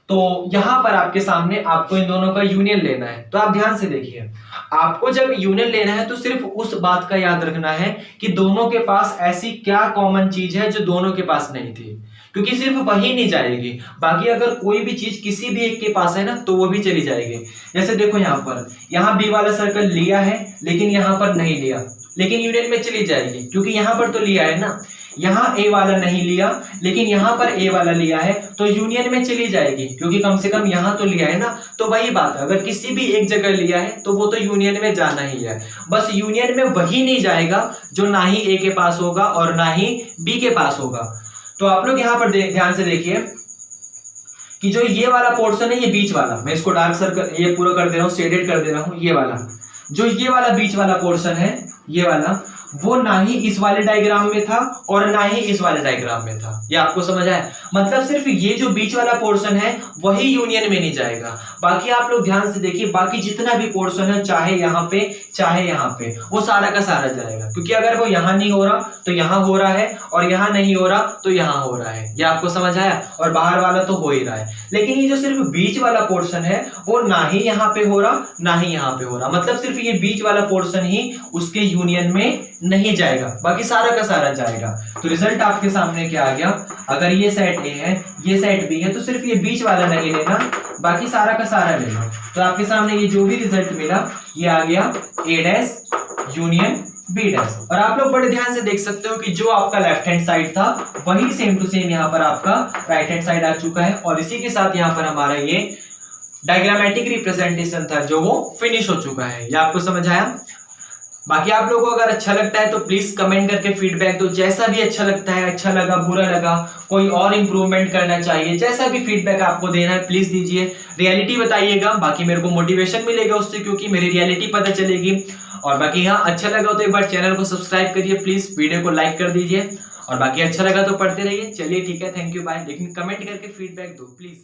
तो यहाँ पर आपके सामने आपको इन दोनों का यूनियन लेना है। तो आप ध्यान से देखिए, आपको जब यूनियन लेना है तो सिर्फ उस बात का याद रखना है कि दोनों के पास ऐसी क्या कॉमन चीज है जो दोनों के पास नहीं थी, क्योंकि सिर्फ वही नहीं जाएगी, बाकी अगर कोई भी चीज किसी भी एक के पास है ना तो वो भी चली जाएगी। जैसे देखो यहाँ बी वाला सर्कल लिया है लेकिन यहाँ पर नहीं लिया, लेकिन यूनियन में चली जाएगी क्योंकि यहाँ पर तो लिया है ना। यहाँ ए वाला नहीं लिया लेकिन यहाँ पर ए वाला लिया है तो यूनियन में चली जाएगी क्योंकि कम से कम यहाँ तो लिया है ना। तो वही बात, अगर किसी भी एक जगह लिया है तो वो तो यूनियन में जाना ही है। बस यूनियन में वही नहीं जाएगा जो ना ही ए के पास होगा और ना ही बी के पास होगा। तो आप लोग यहाँ पर ध्यान से देखिए कि जो ये वाला पोर्शन है, ये बीच वाला, मैं इसको डार्क सर्कल ये पूरा कर दे रहा हूँ, शेडेड कर दे रहा हूँ। ये वाला जो ये वाला बीच वाला पोर्शन है, ये वाला, वो ना ही इस वाले डायग्राम में था और ना ही इस वाले डायग्राम में था। ये आपको समझ आया। मतलब सिर्फ ये जो बीच वाला पोर्शन है वही यूनियन में नहीं जाएगा, बाकी आप लोग ध्यान से देखिए, बाकी जितना भी पोर्शन है चाहे यहाँ पे चाहे यहाँ पे, वो सारा का सारा जाएगा, क्योंकि अगर वो यहाँ नहीं हो रहा तो यहाँ हो रहा है और यहाँ नहीं हो रहा तो यहाँ हो रहा है। ये आपको समझ आया। और बाहर वाला तो हो ही रहा है, लेकिन ये जो सिर्फ बीच वाला पोर्शन है वो ना ही यहाँ पे हो रहा ना ही यहाँ पे हो रहा, मतलब सिर्फ ये बीच वाला पोर्शन ही उसके यूनियन में नहीं जाएगा, बाकी सारा का सारा जाएगा। तो रिजल्ट आपके सामने क्या आ गया, अगर ये सेट ए है, ये सेट बी है, तो सिर्फ ये बीच वाला नहीं लेना, बाकी सारा का सारा लेना। तो आपके सामने ये जो भी रिजल्ट मिला ये आ गया ए डैश यूनियन बी डैश। और आप लोग बड़े ध्यान से देख सकते हो कि जो आपका लेफ्ट हैंड साइड था वही सेम टू सेम यहाँ पर आपका राइट हैंड साइड आ चुका है, और इसी के साथ यहाँ पर हमारा ये डायग्रामेटिक रिप्रेजेंटेशन था जो वो फिनिश हो चुका है। ये आपको समझ आया? बाकी आप लोगों को अगर अच्छा लगता है तो प्लीज कमेंट करके फीडबैक दो, जैसा भी अच्छा लगता है, अच्छा लगा, बुरा लगा, कोई और इंप्रूवमेंट करना चाहिए, जैसा भी फीडबैक आपको देना है प्लीज दीजिए। रियलिटी बताइएगा, बाकी मेरे को मोटिवेशन मिलेगा उससे, क्योंकि मेरी रियलिटी पता चलेगी। और बाकी यहाँ अच्छा लगा तो एक बार चैनल को सब्सक्राइब करिए प्लीज, वीडियो को लाइक कर दीजिए, और बाकी अच्छा लगा तो पढ़ते रहिए। चलिए ठीक है, थैंक यू, बाय। लेकिन कमेंट करके फीडबैक दो प्लीज।